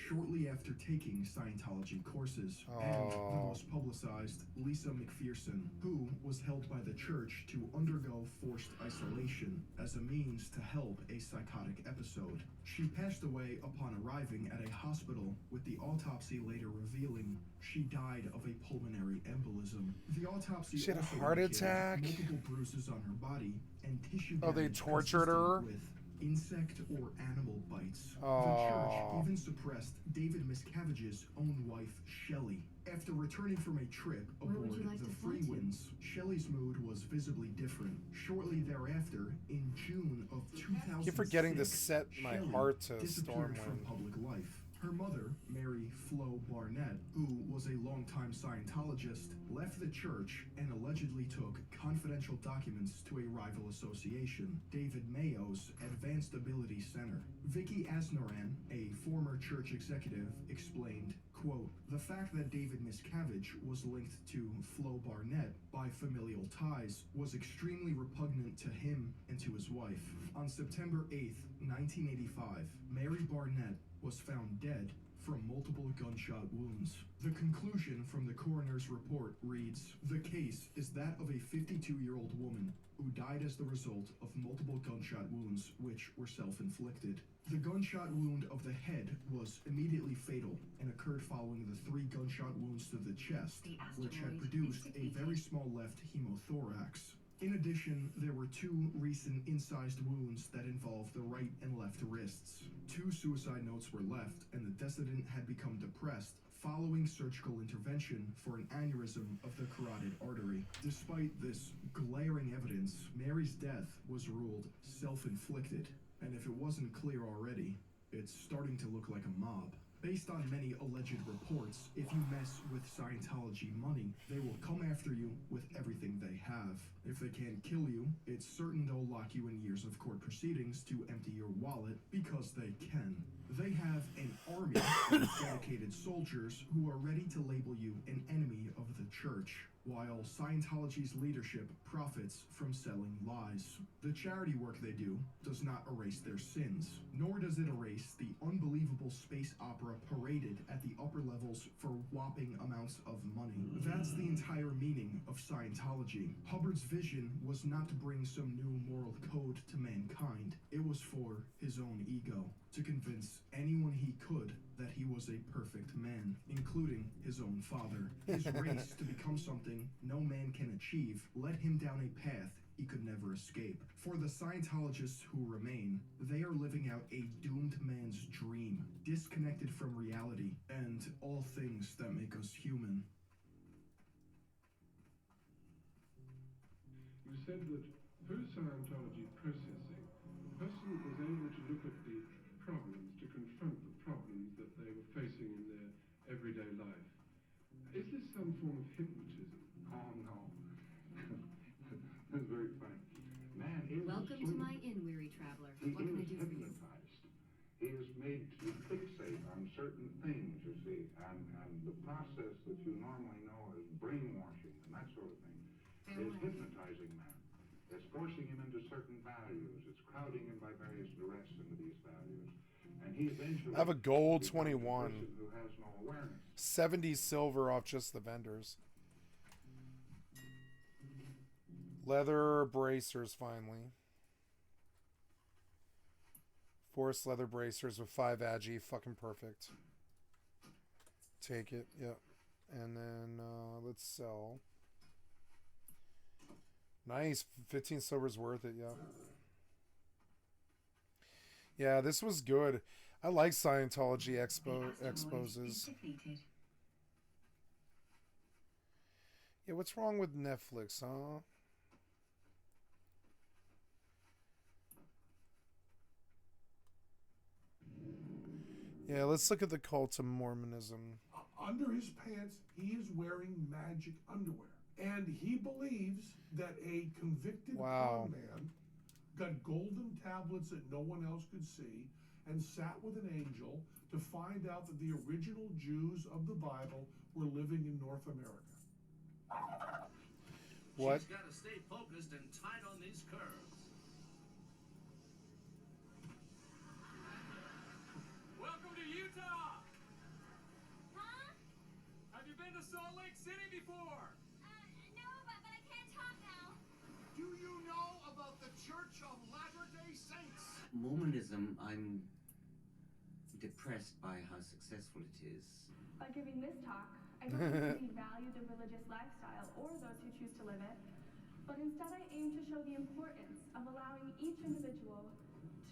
shortly after taking Scientology courses. And the most publicized, Lisa McPherson, who was held by the church to undergo forced isolation as a means to help a psychotic episode. She passed away upon arriving at a hospital, with the autopsy later revealing she died of a pulmonary embolism. The autopsy She had a also heart indicated attack? multiple bruises on her body and tissue Oh, they damage tortured consistent her? with insect or animal bites. The Oh. church even suppressed David Miscavige's own wife, Shelley. After returning from a trip Where would aboard you like the to fly to? Freewinds, Shelley's mood was visibly different. Shortly thereafter, in June of 2006, Keep forgetting to set my Shelley heart to disappeared from Stormwind. public life. Her mother, Mary Flo Barnett, who was a longtime Scientologist, left the church and allegedly took confidential documents to a rival association, David Mayo's Advanced Ability Center. Vicky Asnoran, a former church executive, explained, quote, "The fact that David Miscavige was linked to Flo Barnett by familial ties was extremely repugnant to him and to his wife. On September 8th, 1985, Mary Barnett was found dead from multiple gunshot wounds. The conclusion from the coroner's report reads, "The case is that of a 52-year-old woman who died as the result of multiple gunshot wounds which were self-inflicted. The gunshot wound of the head was immediately fatal and occurred following the 3 gunshot wounds to the chest, which had produced a very small left hemothorax. In addition, there were 2 recent incised wounds that involved the right and left wrists. 2 suicide notes were left, and the decedent had become depressed following surgical intervention for an aneurysm of the carotid artery. Despite this glaring evidence, Mary's death was ruled self-inflicted, and if it wasn't clear already, it's starting to look like a mob. Based on many alleged reports, if you mess with Scientology money, they will come after you with everything they have. If they can't kill you, it's certain they'll lock you in years of court proceedings to empty your wallet because they can. They have an army of dedicated soldiers who are ready to label you an enemy of the church, while Scientology's leadership profits from selling lies. The charity work they do does not erase their sins, nor does it erase the unbelievable space opera paraded at the upper levels for whopping amounts of money. That's the entire meaning of Scientology. Hubbard's vision was not to bring some new moral code to mankind. It was for his own ego, to convince anyone he could that he was a perfect man, including his own father. His race to become something no man can achieve led him down a path he could never escape. For the Scientologists who remain, they are living out a doomed man's dream, disconnected from reality and all things that make us human. You said that through Scientology processing, the person was able to look at the problems, to confront the problems that they were facing in their everyday life. Is this some form of hypnotism? Oh, no. That's very funny. Man is Welcome to my inn, weary traveler. He What can I is do for you? hypnotized. He is made to fixate on certain things, you see, and the process that you normally know as brainwashing and that sort of thing is hypnotizing man. It's forcing him into certain values. It's crowding him by various duress into these values. And he eventually I have a gold becomes a 21. person who has no awareness. 70 silver off just the vendors. Leather bracers, finally. Forest leather bracers with 5 agi. Fucking perfect. Take it. Yep. And then let's sell. Nice. 15 silver's worth it. Yep. Yeah, this was good. I like Scientology exposes. Yeah, what's wrong with Netflix, huh? Yeah, let's look at the cult of Mormonism. Under his pants, he is wearing magic underwear. And he believes that a convicted con man got golden tablets that no one else could see and sat with an angel to find out that the original Jews of the Bible were living in North America. What? She's got to stay focused and tight on these curves. Welcome to Utah! Huh? Have you been to Salt Lake City before? No, but I can't talk now. Do you know about the Church of Latter-day Saints? Mormonism, I'm depressed by how successful it is. By giving this talk, I don't really value the religious lifestyle or those who choose to live it, but instead I aim to show the importance of allowing each individual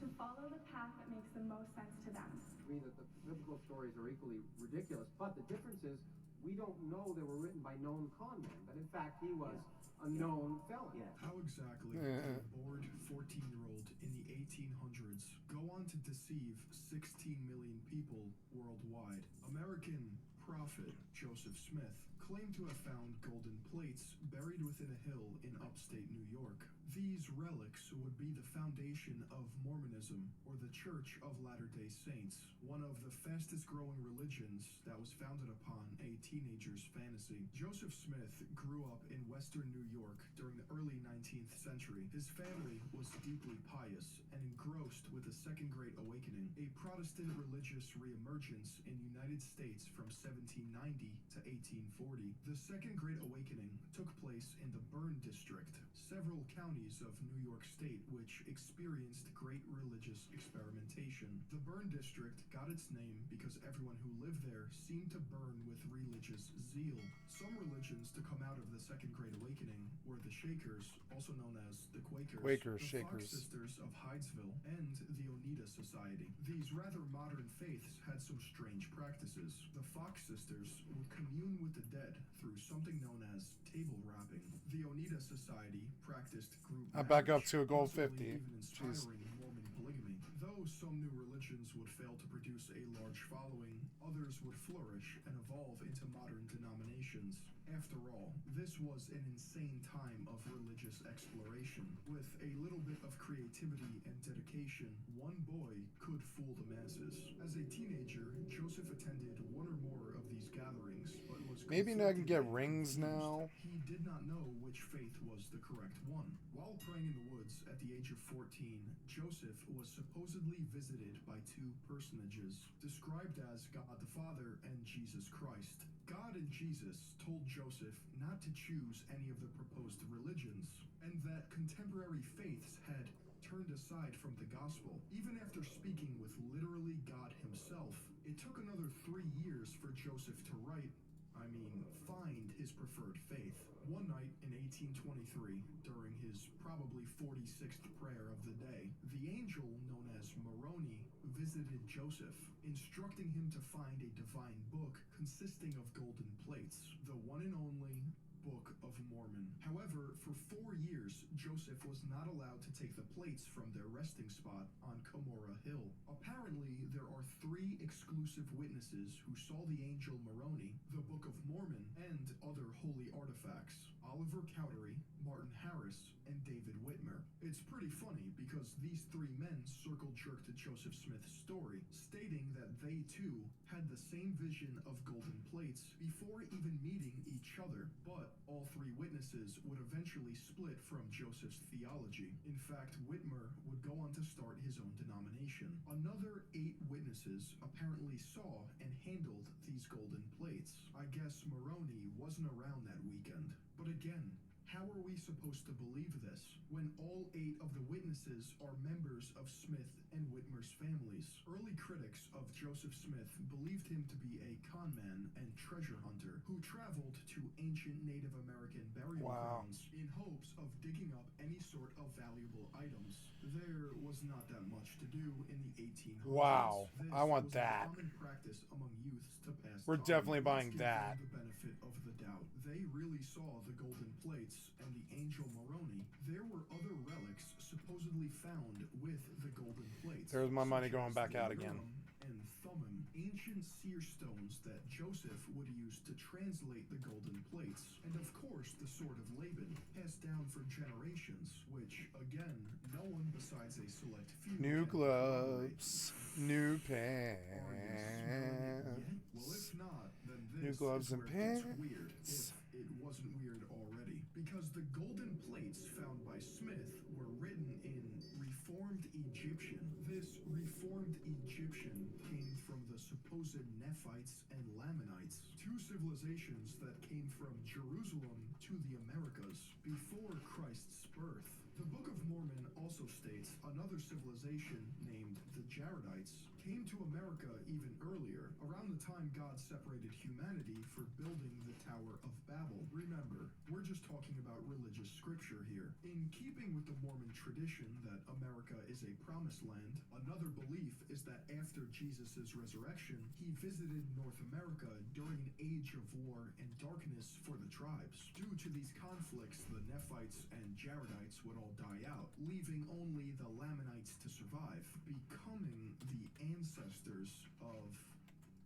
to follow the path that makes the most sense to them. I mean that the biblical stories are equally ridiculous, but the difference is we don't know they were written by known con men, but in fact he was a known felon. How exactly did a bored 14-year-old in the 1800s go on to deceive 16 million people worldwide? American prophet Joseph Smith claimed to have found golden plates buried within a hill in upstate New York. These relics would be the foundation of Mormonism, or the Church of Latter-day Saints, one of the fastest growing religions that was founded upon a teenager's fantasy. Joseph Smith grew up in western New York during the early 19th century. His family was deeply pious and engrossed with the Second Great Awakening, a Protestant religious reemergence in the United States from 1790 to 1840. The Second Great Awakening took place in the Burn District, several counties of New York State which experienced great religious experimentation. The Burn District got its name because everyone who lived there seemed to burn with religious zeal. Some religions to come out of the Second Great Awakening were the Shakers, also known as the Quakers, the Shakers. Fox Sisters of Hydesville, and the Oneida Society. These rather modern faiths had some strange practices. The Fox sisters would commune with the dead through something known as table rapping. The Oneida Society practiced group I'm back up marriage, to a gold possibly 50. even Jeez. inspiring Mormon polygamy. Though some new religions would fail to produce a large following, others would flourish and evolve into modern denominations. After all, this was an insane time of religious exploration. With a little bit of creativity and dedication, one boy could fool the masses. As a teenager, Joseph attended one or more of these gatherings, but was Maybe I can get conflicted and rings confused. now. He did not know which faith was the correct one. While praying in the woods at the age of 14, Joseph was supposedly visited by two personages, described as God the Father and Jesus Christ. God and Jesus told Joseph not to choose any of the proposed religions, and that contemporary faiths had turned aside from the gospel. Even after speaking with literally God himself, it took another 3 years for Joseph to find his preferred faith. One night in 1823, during his probably 46th prayer of the day, the angel known as Moroni visited Joseph, instructing him to find a divine book consisting of golden plates, the one and only Book of Mormon. However, for 4 years, Joseph was not allowed to take the plates from their resting spot on Cumorah Hill. Apparently, there are 3 exclusive witnesses who saw the angel Moroni, the Book of Mormon, and other holy artifacts: Oliver Cowdery, Martin Harris, and David Whitmer. It's pretty funny because these 3 men circle-jerked Joseph Smith's story, stating that they too had the same vision of golden plates before even meeting each other, but all 3 witnesses would eventually split from Joseph's theology. In fact, Whitmer would go on to start his own denomination. Another 8 witnesses apparently saw and handled these golden plates. I guess Moroni wasn't around that weekend. But again, how are we supposed to believe this when all 8 of the witnesses are members of Smith and Whitmer's families? Early critics of Joseph Smith believed him to be a con man and treasure hunter who traveled to ancient Native American burial grounds in hopes of digging up any sort of valuable items. There was not that much to do in the 1800s. Wow, This I want was that. a common practice among youths to pass We're time. definitely buying Let's give that. them the benefit of the doubt. They really saw the golden plates and the angel Moroni. There were other relics supposedly found with the golden plates. There's my money such going as back the out again. Urim and Thummim, ancient seer stones that Joseph would use to translate the golden plates, and of course the sword of Laban, passed down for generations, which again, no one besides a select few New can gloves, new corroborate. pants. Well, if not, then New this gloves is and where it gets weird, pants. if it wasn't weird already. Because the golden plates found by Smith were written in Reformed Egyptian. This Reformed Egyptian came from the supposed Nephites and Lamanites, 2 civilizations that came from Jerusalem to the Americas before Christ's birth. The Book of Mormon also states another civilization named the Jaredites came to America even earlier, around the time God separated humanity for building the Tower of Babel. Remember, we're just talking about religious scripture here. In keeping with the Mormon tradition that America is a promised land, another belief is that after Jesus' resurrection, he visited North America during an age of war and darkness for the tribes. Due to these conflicts, the Nephites and Jaredites would all die out, leaving only the Lamanites to survive, becoming the ancestors of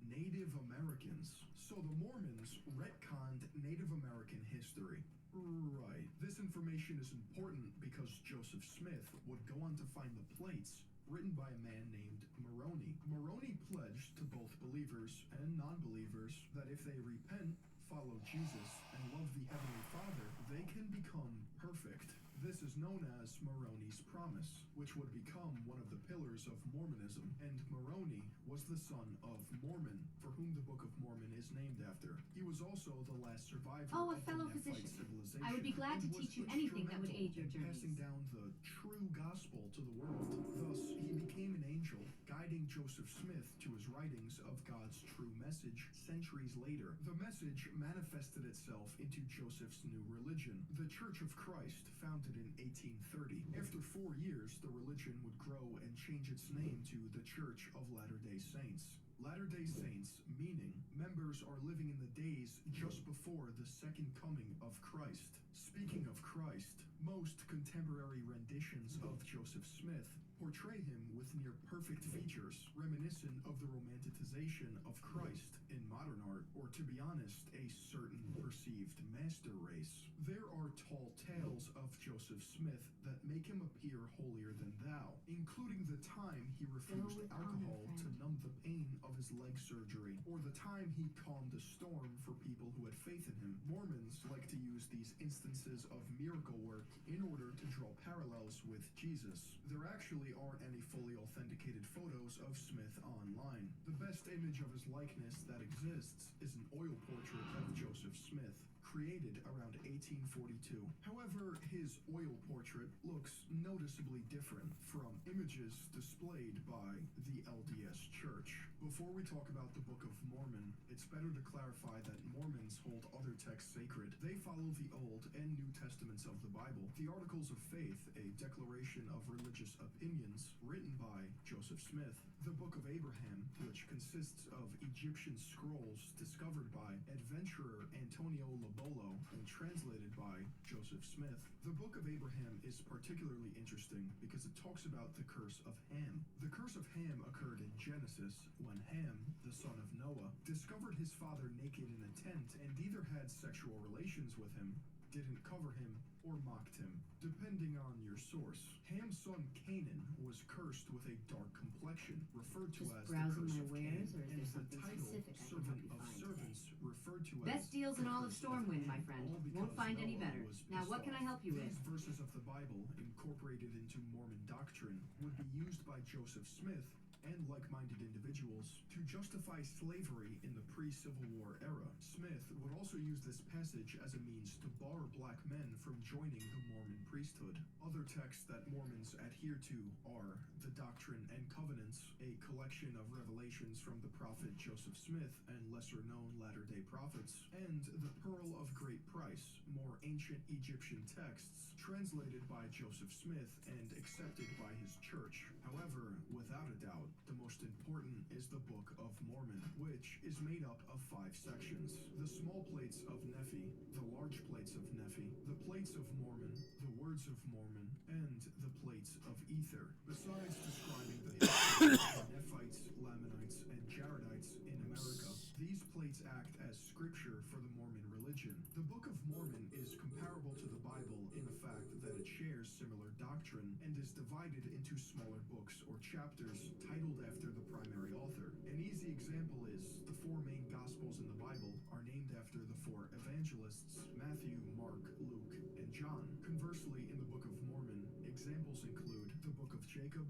Native Americans. So the Mormons retconned Native American history. Right. This information is important because Joseph Smith would go on to find the plates written by a man named Moroni. Moroni pledged to both believers and non-believers that if they repent, follow Jesus, and love the Heavenly Father, they can become perfect. This is known as Moroni's Promise, which would become one of the pillars of Mormonism, and Moroni was the son of Mormon, for whom the Book of Mormon is named after. He was also the last survivor Oh, a of fellow the Nephite physician. civilization. I would be glad to and was teach you anything that would aid your instrumental in passing journeys. down the true gospel to the world. Thus, he became an angel, guiding Joseph Smith to his writings of God's true message centuries later. The message manifested itself into Joseph's new religion, the Church of Christ, founded in 1830. After 4 years, the religion would grow and change its name to the Church of Latter-day Saints. Latter-day Saints, meaning members are living in the days just before the second coming of Christ. Speaking of Christ, most contemporary renditions of Joseph Smith portray him with near-perfect features, reminiscent of the romanticization of Christ in modern art, or to be honest, a certain perceived master race. There are tall tales of Joseph Smith that make him appear holier than thou, including the time he refused alcohol to numb the pain of his leg surgery, or the time he calmed a storm for people who had faith in him. Mormons like to use these instances of miracle work in order to draw parallels with Jesus. There actually aren't any fully authenticated photos of Smith online. The best image of his likeness that exists is an oil portrait of Joseph Smith, created around 1842. However, his oil portrait looks noticeably different from images displayed by the LDS Church. Before we talk about the Book of Mormon, it's better to clarify that Mormons hold other texts sacred. They follow the Old and New Testaments of the Bible. The Articles of Faith, a declaration of religious opinions written by Joseph Smith. The Book of Abraham, which consists of Egyptian scrolls discovered by adventurer Antonio Lobolo and translated by Joseph Smith. The Book of Abraham is particularly interesting because it talks about the curse of Ham. The curse of Ham occurred in Genesis when Ham, the son of Noah, discovered his father naked in a tent and either had sexual relations with him, didn't cover him, or mocked him, depending on your source. Ham's son Canaan was cursed with a dark complexion, referred to Just as the browsing curse my of wares, Cain, or is and there the something title specific I can servant help you of find servants referred to Best as deals in the all of curse Stormwind, my Ham, friend. all Won't because find any Noah better. was Now, pissed what can I off. help you with? These verses of the Bible, incorporated into Mormon doctrine, would be used by Joseph Smith and like-minded individuals to justify slavery in the pre-Civil War era. Smith would also use this passage as a means to bar black men from joining the Mormon priesthood. Other texts that Mormons adhere to are the Doctrine and Covenants, a collection of revelations from the prophet Joseph Smith and lesser-known latter-day prophets, and the Pearl of Great Price, more ancient Egyptian texts translated by Joseph Smith and accepted by his church. However, without a doubt, the most important is the Book of Mormon, which is made up of 5 sections: the small plates of Nephi, the large plates of Nephi, the plates of Mormon, the words of Mormon, and the plates of Ether. Besides describing the history of the Nephites, Lamanites, and Jaredites in America, these plates act as scripture for the Mormon religion. The Book of Mormon is comparable to the Bible in the fact that it shares similar doctrine and is divided into smaller books or chapters titled after the primary author. An easy example is the 4 main Gospels in the Bible are named after the 4 evangelists, Matthew, Mark, Luke, and John. Conversely, in the Book of Mormon, examples include the Book of Jacob,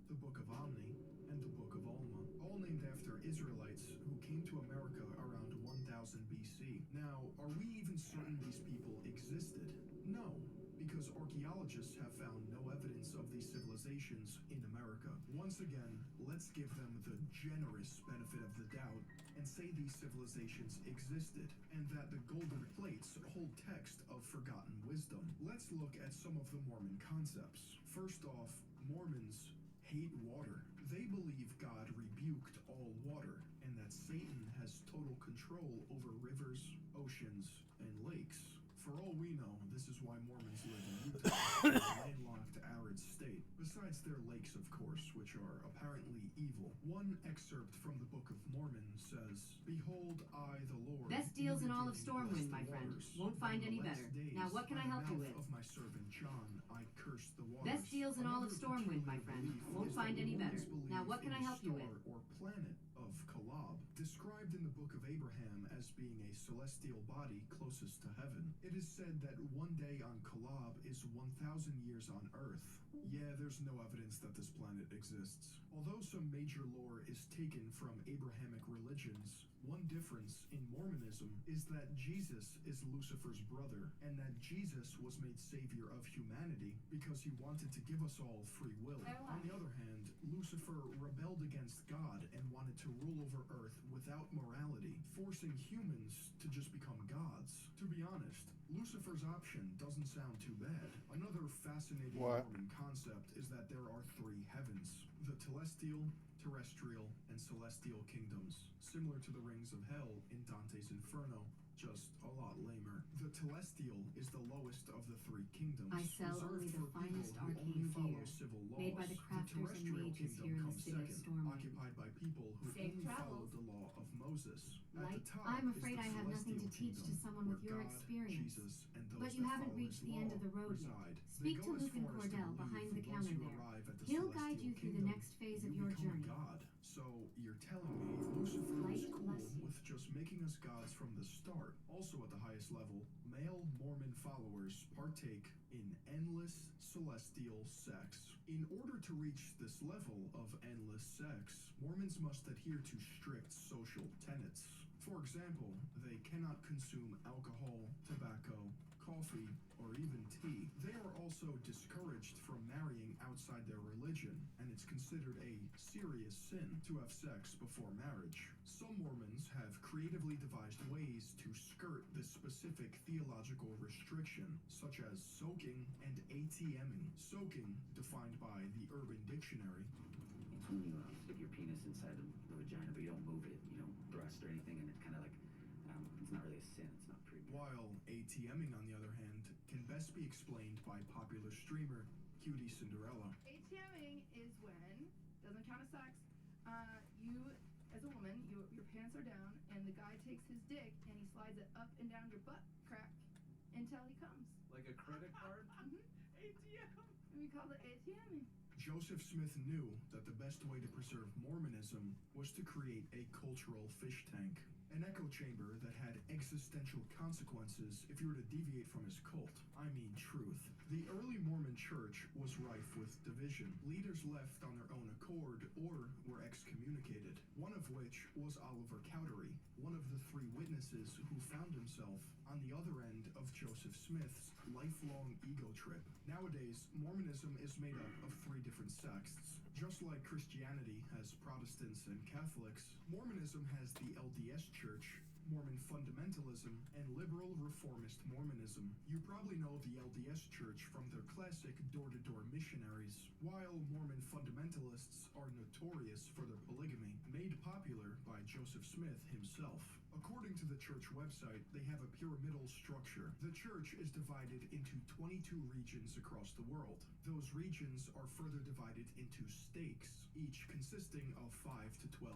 the Book of Omni, and the Book of Alma, all named after Israelites who came to America around 1000 BC. Now, are we even certain these people existed? No, because archaeologists have found no evidence of these civilizations in America. Once again, let's give them the generous benefit of the doubt and say these civilizations existed, and that the golden plates hold text of forgotten wisdom. Let's look at some of the Mormon concepts. First off, Mormons hate water. They believe God rebuked all water, and that Satan has total control over rivers, oceans, and lakes. For all we know, this is why Mormons live in Utah, a landlocked, arid state. Besides their lakes, of course, which are apparently evil. One excerpt from the Book of Mormon says, "Behold, I, the Lord, Best deals in all of Stormwind, my friend. Won't find any better. Now, what can I help you with? Of my servant John, I cursed the waters." Best deals in all of Stormwind, my friend. Won't find any better. Now, what can I help you with? Or planet of Kolob, described described in the Book of Abraham as being a celestial body closest to heaven. It is said that one day on Kolob is 1,000 years on Earth. Yeah, there's no evidence that this planet exists. Although some major lore is taken from Abrahamic religions, one difference in Mormonism is that Jesus is Lucifer's brother, and that Jesus was made savior of humanity because he wanted to give us all free will. On the other hand, Lucifer rebelled against God and wanted to rule over Earth without morality, forcing humans to just become gods. To be honest, Lucifer's option doesn't sound too bad. Another fascinating Mormon concept is that there are three heavens: the telestial, terrestrial, and celestial kingdoms, similar to the rings of hell in Dante's Inferno, just a lot lamer. The telestial is the lowest of the three kingdoms. I sell only the finest arcane gear, made by the crafters and mages here in the city of Stormwind. Occupied by people who only followed the law of Moses. Light, I'm afraid I have nothing to teach to someone with your experience. But you haven't reached the end of the road yet. Speak to Lucan Cordell behind the counter there. He'll guide you through the next phase of your journey. So you're telling me Lucifer is cool with just making us gods from the start. Also at the highest level, male Mormon followers partake in endless celestial sex. In order to reach this level of endless sex, Mormons must adhere to strict social tenets. For example, they cannot consume alcohol, tobacco, coffee, or even tea. They are also discouraged from marrying outside their religion, and it's considered a serious sin to have sex before marriage. Some Mormons have creatively devised ways to skirt this specific theological restriction, such as soaking and ATMing. Soaking, defined by the Urban Dictionary, it's when you stick your penis inside the vagina, but you don't move it, you don't thrust or anything, and it's kind of like, it's not really a sin, it's not pretty. While ATMing, on the other hand, can best be explained by popular streamer Cutie Cinderella. ATMing is when, doesn't count as sex, you, as a woman, your pants are down, and the guy takes his dick and he slides it up and down your butt crack until he comes. Like a credit card? ATM. And we call it ATMing. Joseph Smith knew that the best way to preserve Mormonism was to create a cultural fish tank, an echo chamber that had existential consequences if you were to deviate from his cult. I mean truth. The early Mormon church was rife with division. Leaders left on their own accord or were excommunicated, one of which was Oliver Cowdery, one of the three witnesses who found himself on the other end of Joseph Smith's lifelong ego trip. Nowadays, Mormonism is made up of three different sects. Just like Christianity has Protestants and Catholics, Mormonism has the LDS Church, Mormon fundamentalism, and liberal reformist Mormonism. You probably know the LDS Church from their classic door-to-door missionaries, while Mormon fundamentalists are notorious for their polygamy, made popular by Joseph Smith himself. According to the church website, they have a pyramidal structure. The church is divided into 22 regions across the world. Those regions are further divided into stakes, each consisting of 5 to 12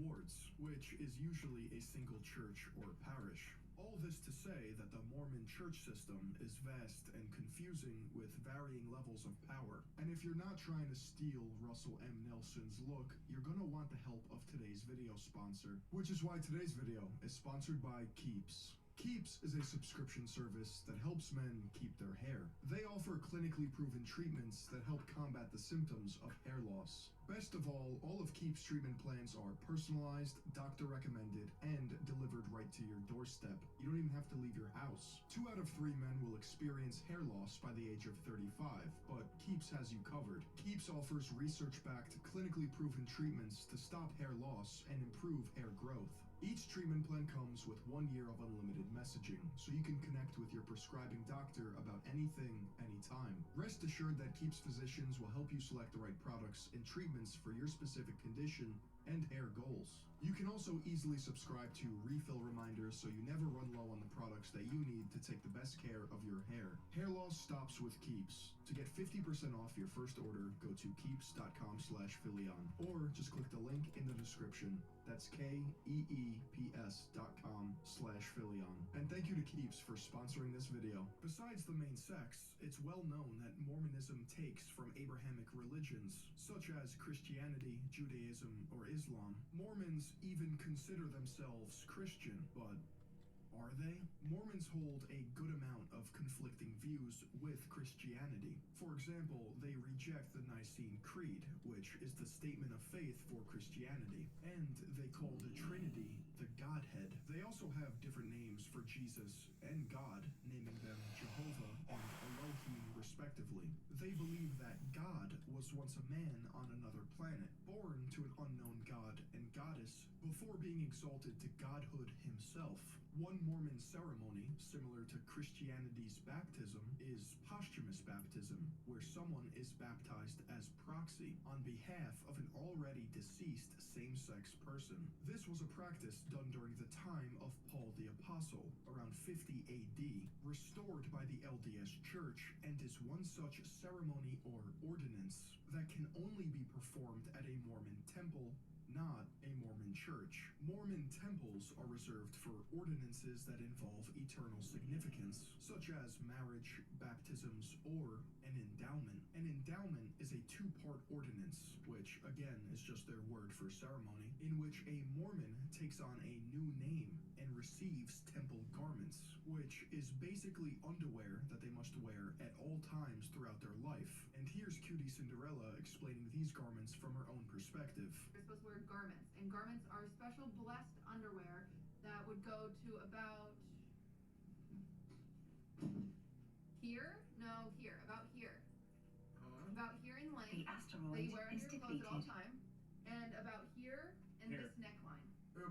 wards, which is usually a single church or parish. All this to say that the Mormon church system is vast and confusing with varying levels of power. And if you're not trying to steal Russell M. Nelson's look, you're gonna want the help of today's video sponsor, which is why today's video is sponsored by Keeps. Keeps is a subscription service that helps men keep their hair. They offer clinically proven treatments that help combat the symptoms of hair loss. Best of all of Keeps treatment plans are personalized, doctor recommended, and delivered right to your doorstep. You don't even have to leave your house. 2 out of 3 men will experience hair loss by the age of 35, but Keeps has you covered. Keeps offers research-backed, clinically proven treatments to stop hair loss and improve hair growth. Each treatment plan comes with 1 year of unlimited messaging, so you can connect with your prescribing doctor about anything, anytime. Rest assured that Keeps physicians will help you select the right products and treatments for your specific condition and hair goals. You can also easily subscribe to refill reminders so you never run low on the products that you need to take the best care of your hair. Hair loss stops with Keeps. To get 50% off your first order, go to keeps.com/Philion, or just click the link in the description. That's KEEPS.com/Philion. And thank you to Keeps for sponsoring this video. Besides the main sects, it's well known that Mormonism takes from Abrahamic religions, such as Christianity, Judaism, or Islam. Mormons Mormons even consider themselves Christian, but are they? Mormons hold a good amount of conflicting views with Christianity. For example, they reject the Nicene Creed, which is the statement of faith for Christianity, and they call the Trinity the Godhead. They also have different names for Jesus and God, naming them Jehovah and Elohim respectively. They believe that God was once a man on another planet, born to an unknown god and goddess, before being exalted to godhood himself. One Mormon ceremony, similar to Christianity's baptism, is posthumous baptism, where someone is baptized as proxy on behalf of an already deceased same-sex person. This was a practice done during the time of Paul the Apostle, around 50 AD, restored by the LDS Church, and is one such ceremony or ordinance that can only be performed at a Mormon temple, not a Mormon church. Mormon temples are reserved for ordinances that involve eternal significance, such as marriage, baptisms, or an endowment. An endowment is a two-part ordinance, which again is just their word for ceremony, in which a Mormon takes on a new name and receives temple garments, which is basically underwear that they must wear at all times throughout their life. And here's Cutie Cinderella explaining these garments from her own perspective. You're supposed to wear garments, and garments are special blessed underwear that would go to about here? No, here. About here. About here in length. The That asteroid you wear under is your clothes at all depleted. time. And about here in Here. this neckline.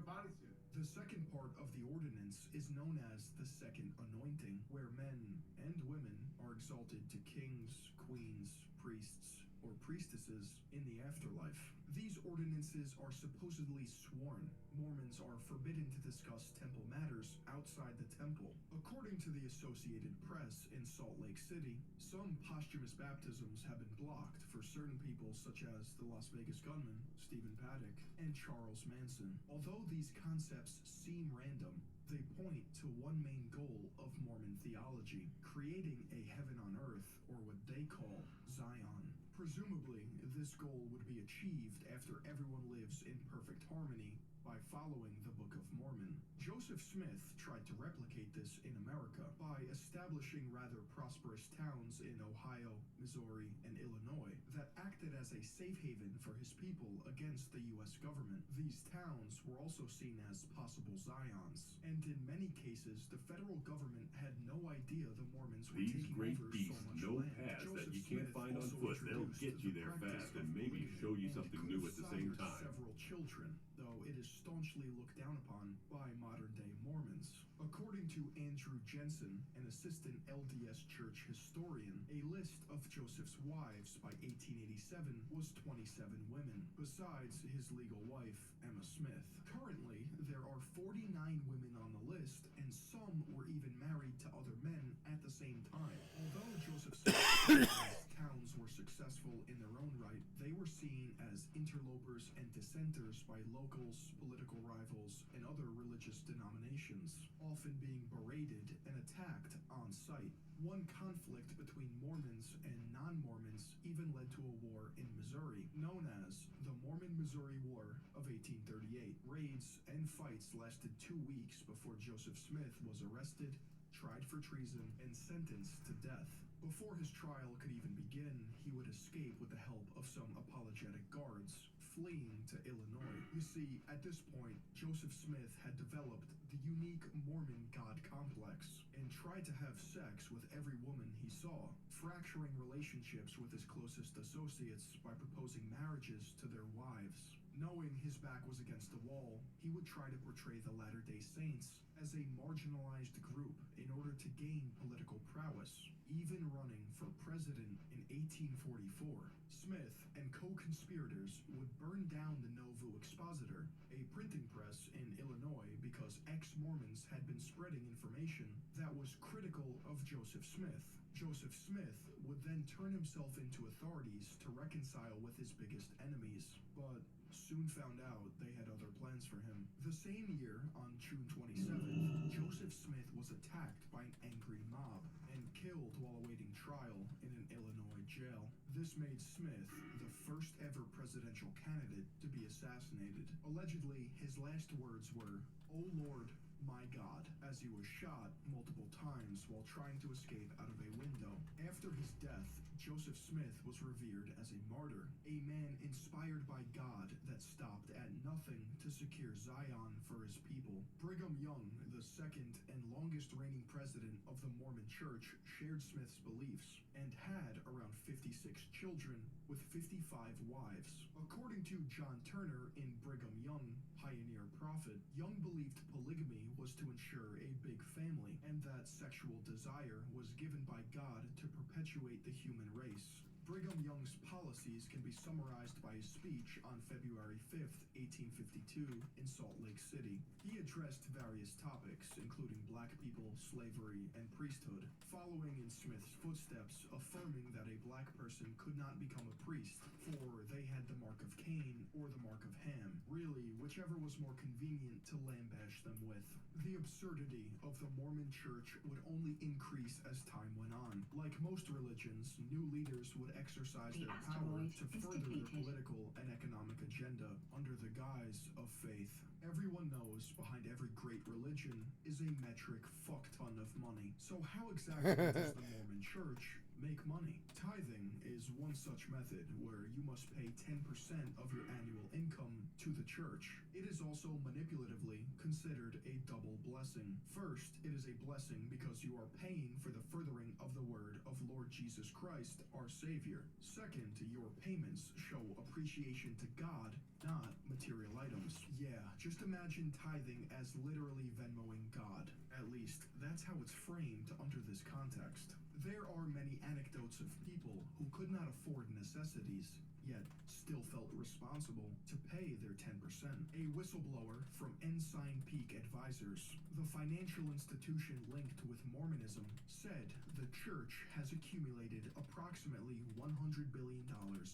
Bodysuit. The second part of the ordinance is known as the second anointing, where men and women are exalted to kings, queens, priests, or priestesses in the afterlife. These ordinances are supposedly sworn. Mormons are forbidden to discuss temple matters outside the temple. According to the Associated Press in Salt Lake City, some posthumous baptisms have been blocked for certain people such as the Las Vegas gunman, Stephen Paddock, and Charles Manson. Although these concepts seem random, they point to one main goal of Mormon theology, creating a heaven on earth, or what they call Zion. Presumably, this goal would be achieved after everyone lives in perfect harmony by following the Book of Mormon. Joseph Smith tried to replicate this in America by establishing rather prosperous towns in Ohio, Missouri, and Illinois that acted as a safe haven for his people against the U.S. government. These towns were also seen as possible Zions, and in many cases, the federal government had no idea the Mormons were These taking great over beasts so much know land. paths that Joseph you can't Smith find on also foot. They'll introduced get you the there practice fast and of maybe polygamy, show you and something could new have at the same sired time. several children, though it is staunchly looked down upon by modern-day Mormons. According to Andrew Jensen, an assistant LDS Church historian, a list of Joseph's wives by 1887 was 27 women, besides his legal wife, Emma Smith. Currently, there are 49 women on the list, and some were even married to other men at the same time. Although Joseph Smith's towns were successful in their own right, they were seen as interlopers and dissenters by locals, political rivals, and other religious denominations, often being berated and attacked on sight. One conflict between Mormons and non-Mormons even led to a war in Missouri, known as the Mormon-Missouri War of 1838. Raids and fights lasted 2 weeks before Joseph Smith was arrested, tried for treason, and sentenced to death. Before his trial could even begin, he would escape with the help of some apologetic guards, fleeing to Illinois. You see, at this point, Joseph Smith had developed the unique Mormon God complex and tried to have sex with every woman he saw, fracturing relationships with his closest associates by proposing marriages to their wives. Knowing his back was against the wall, he would try to portray the Latter-day Saints as a marginalized group in order to gain political prowess, even running for president in 1844. Smith and co-conspirators would burn down the Nauvoo Expositor, a printing press in Illinois, because ex-Mormons had been spreading information that was critical of Joseph Smith. Joseph Smith would then turn himself into authorities to reconcile with his biggest enemies, but soon found out they had other plans for him. The same year, on June 27th, Joseph Smith was attacked by an angry mob and killed while awaiting trial in an Illinois jail. This made Smith the first ever presidential candidate to be assassinated. Allegedly, his last words were, "Oh Lord, my God," as he was shot multiple times while trying to escape out of a window. After his death, Joseph Smith was revered as a martyr, a man inspired by God that stopped at nothing to secure Zion for his people. Brigham Young, the second and longest reigning president of the Mormon Church, shared Smith's beliefs and had around 56 children with 55 wives. According to John Turner in Brigham Young, Pioneer Prophet, Young believed polygamy was to ensure a big family and that sexual desire was given by God to perpetuate the human race. Brigham Young's policies can be summarized by his speech on February 5th, 1852, in Salt Lake City. He addressed various topics, including black people, slavery, and priesthood, following in Smith's footsteps, affirming that a black person could not become a priest, for they had the mark of Cain or the mark of Ham, really whichever was more convenient to lambash them with. The absurdity of the Mormon Church would only increase as time went on. Like most religions, new leaders would exercise their power to further their political and economic agenda under the guise of faith. Everyone knows behind every great religion is a metric fuck ton of money. So how exactly does the Mormon Church make money? Tithing is one such method where you must pay 10% of your annual income to the church. It is also manipulatively considered a double blessing. First, it is a blessing because you are paying for the furthering of the word of Lord Jesus Christ, our Savior. Second, your payments show appreciation to God, not material items. Yeah, just imagine tithing as literally Venmoing God. At least, that's how it's framed under this context. There are many anecdotes of people who could not afford necessities, yet still felt responsible to pay their 10%. A whistleblower from Ensign Peak Advisors, the financial institution linked with Mormonism, said the church has accumulated approximately $100 billion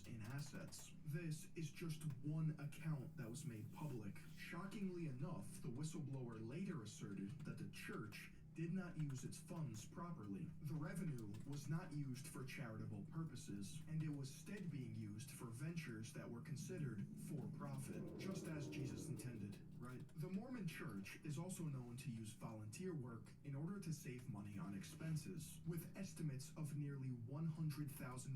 in assets. This is just one account that was made public. Shockingly enough, the whistleblower later asserted that the church did not use its funds properly. The revenue was not used for charitable purposes, and it was instead being used for ventures that were considered for profit, just as Jesus intended, right? The Mormon Church is also known to use volunteer work in order to save money on expenses, with estimates of nearly 100,000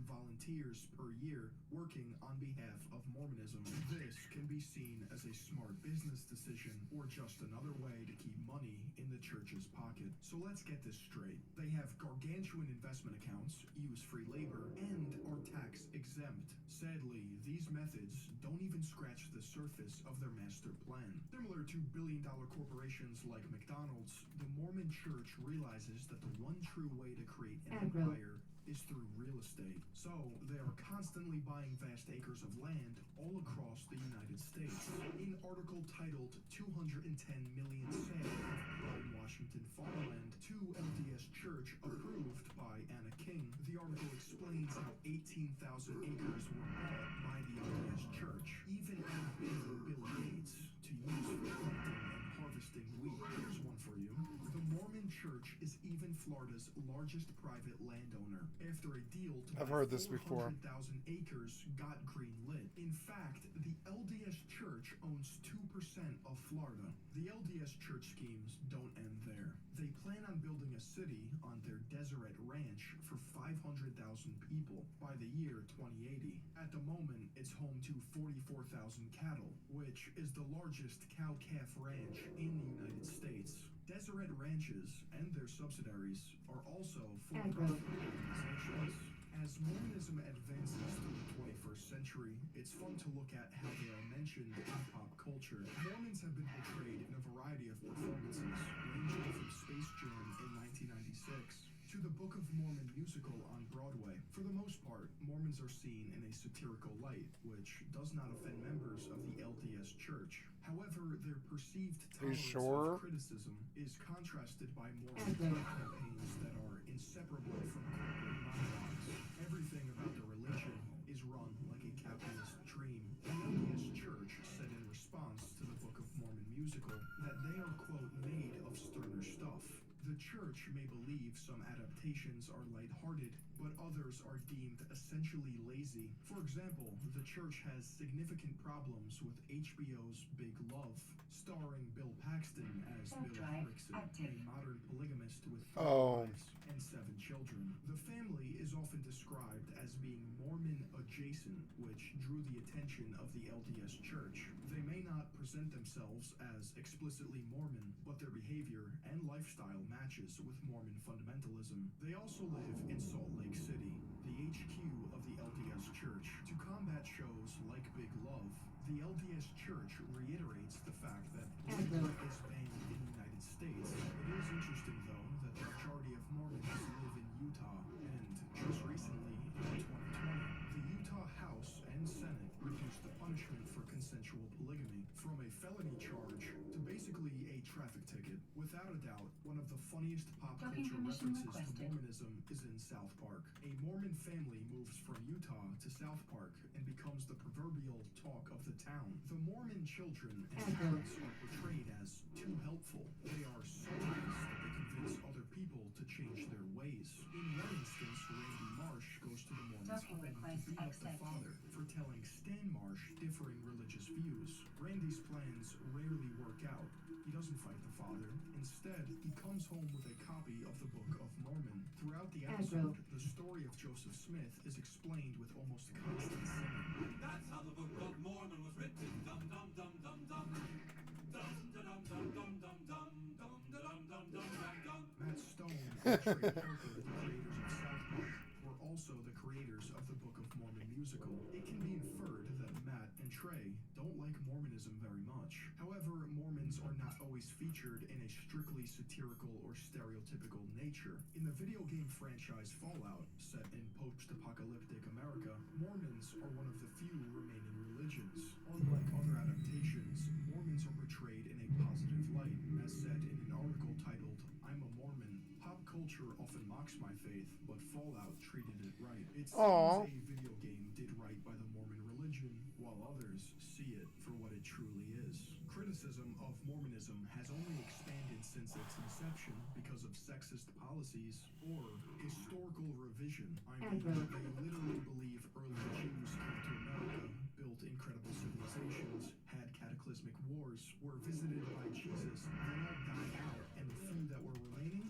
volunteers per year working on behalf of Mormonism. This can be seen as a smart business decision or just another way to keep money in the church's pocket. So let's get this straight. They have gargantuan investment accounts, use free labor, and are tax exempt. Sadly, these methods don't even scratch the surface of their master plan. Similar to billion-dollar corporations like McDonald's, the Mormon Church realizes that the one true way to create an empire is through real estate. So they are constantly buying vast acres of land all across the United States. In an article titled 210 million sale of prime Washington farmland to LDS Church approved by Anna King, the article explains how 18,000 acres were bought by the LDS Church, even outbidding Bill Gates to use for planting and harvesting wheat. Here's one for you. The Mormon Church is even Florida's largest private landowner, after a deal to I've buy heard this before. 400,000 acres got greenlit. In fact, the LDS Church owns 2% of Florida. The LDS Church schemes don't end there. They plan on building a city on their Deseret Ranch for 500,000 people by the year 2080. At the moment, it's home to 44,000 cattle, which is the largest cow-calf ranch in the United States. Deseret ranches and their subsidiaries are also for-profit organizations. As Mormonism advances through the 21st century, it's fun to look at how they are mentioned in pop culture. Mormons have been portrayed in a variety of performances, ranging from Space Jam in 1996 to the Book of Mormon musical on Broadway. For the most part, Mormons are seen in a satirical light, which does not offend members of the LDS Church. However, their perceived tolerance of criticism is contrasted by Mormon campaigns that are inseparable from corporate monologues. Everything about the religion is run like a capitalist dream. The LDS Church said in response to the Book of Mormon musical, musical that they are, quote, made of sterner stuff. The church may believe some adaptations are lighthearted, but others are deemed essentially lazy. For example, the church has significant problems with HBO's Big Love, starring Bill Paxton as Bill Erickson, a modern polygamist with 3 wives and 7 children. The family is often described as being Mormon adjacent, which drew the attention of the LDS Church. They may not present themselves as explicitly Mormon, but their behavior and lifestyle matches with Mormon fundamentalism. They also live in Salt Lake City, the HQ of the LDS Church. To combat shows like Big Love, the LDS Church reiterates the fact that polygamy is banned in the United States. It is interesting, though, that the majority of Mormons live in Utah, and just recently, in 2020, the Utah House and Senate reduced the punishment for consensual polygamy from a felony charge to basically a traffic ticket. Without a doubt, one of the funniest pop culture references to Mormonism is in South Park. A Mormon family moves from Utah to South Park and becomes the proverbial talk of the town. The Mormon children and parents are portrayed as too helpful. They are so nice that they convince other people to change their ways. In one instance, Randy Marsh goes to the Mormon's home to beat up the father for telling Stan Marsh differing religious views. Randy's plans rarely work out. He doesn't fight the father. Instead, he comes home with a copy of the Book of Mormon. Throughout the episode, the story of Joseph Smith is explained with almost constant singing. That's how the Book of Mormon was written. Dum dum dum dum dum. Dum da dum dum dum dum dum. Dum da dum dum dum dum dum. Matt Stone and Trey Parker, the creators of South Park, were also the creators of the Book of Mormon musical. It can be inferred that Matt and Trey don't like Mormonism very much. However, Mormons are not always featured in a strictly satirical or stereotypical nature. In the video game franchise Fallout, set in post-apocalyptic America, Mormons are one of the few remaining religions. Unlike other adaptations, Mormons are portrayed in a positive light. As said in an article titled, "I'm a Mormon, pop culture often mocks my faith, but Fallout treated it right." It seems a video game did right by the Mormon religion, while others see it for what it truly is. Criticism of Mormonism has only expanded since its inception because of sexist policies or historical revision. I mean, they literally believe early Jews came to America, built incredible civilizations, had cataclysmic wars, were visited by Jesus, then all died out, and the few that were remaining,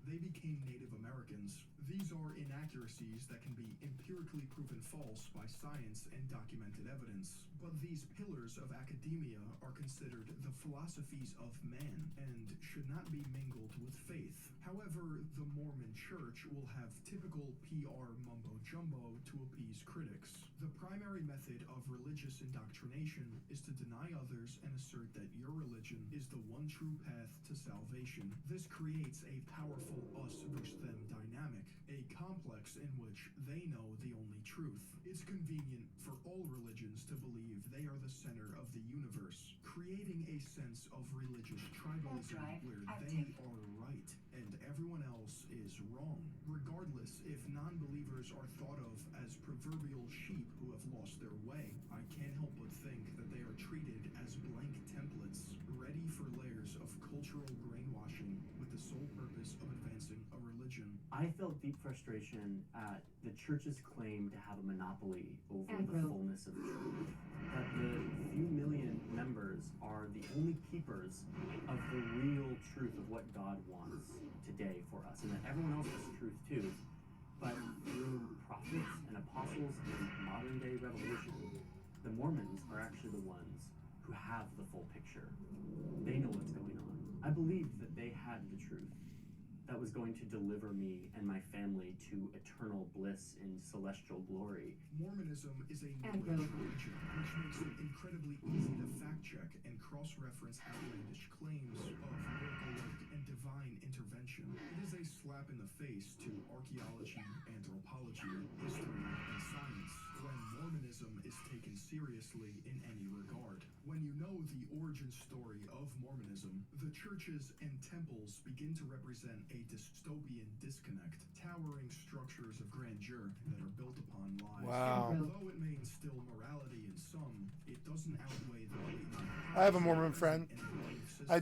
they became Native Americans. These are inaccuracies that can be empirically proven false by science and documented evidence. But these pillars of academia are considered the philosophies of man and should not be mingled with faith. However, the Mormon Church will have typical PR mumbo-jumbo to appease critics. The primary method of religious indoctrination is to deny others and assert that your religion is the one true path to salvation. This creates a powerful us versus them dynamic, a complex in which they know the only truth. It's convenient for all religions to believe they are the center of the universe, creating a sense of religious tribalism where they are right and everyone else is wrong. Regardless if non-believers are thought of as proverbial sheep who have lost their way, I can't help but think that they are treated as blank templates, ready for layers of cultural brainwashing with the sole purpose of advancing a religion. I felt deep frustration at the church's claim to have a monopoly over the fullness of truth. That the few million members are the only keepers of the real truth of what God wants today for us, and that everyone else has truth too. But through prophets and apostles and modern day revelation, the Mormons are actually the ones who have the full picture. They know what's going on. I believed that they had the truth that was going to deliver me and my family to eternal bliss in celestial glory. Mormonism is a new age religion, which makes it incredibly easy to fact-check and cross-reference outlandish claims of miracle work and divine intervention. It is a slap in the face to archaeology, anthropology, history, and science when Mormonism is taken seriously in any regard. When you know the origin story of Mormonism, the churches and temples begin to represent a dystopian disconnect, towering structures of grandeur that are built upon lies. Wow. Although it may instill morality in some, it doesn't outweigh the blatant I have a Mormon friend. I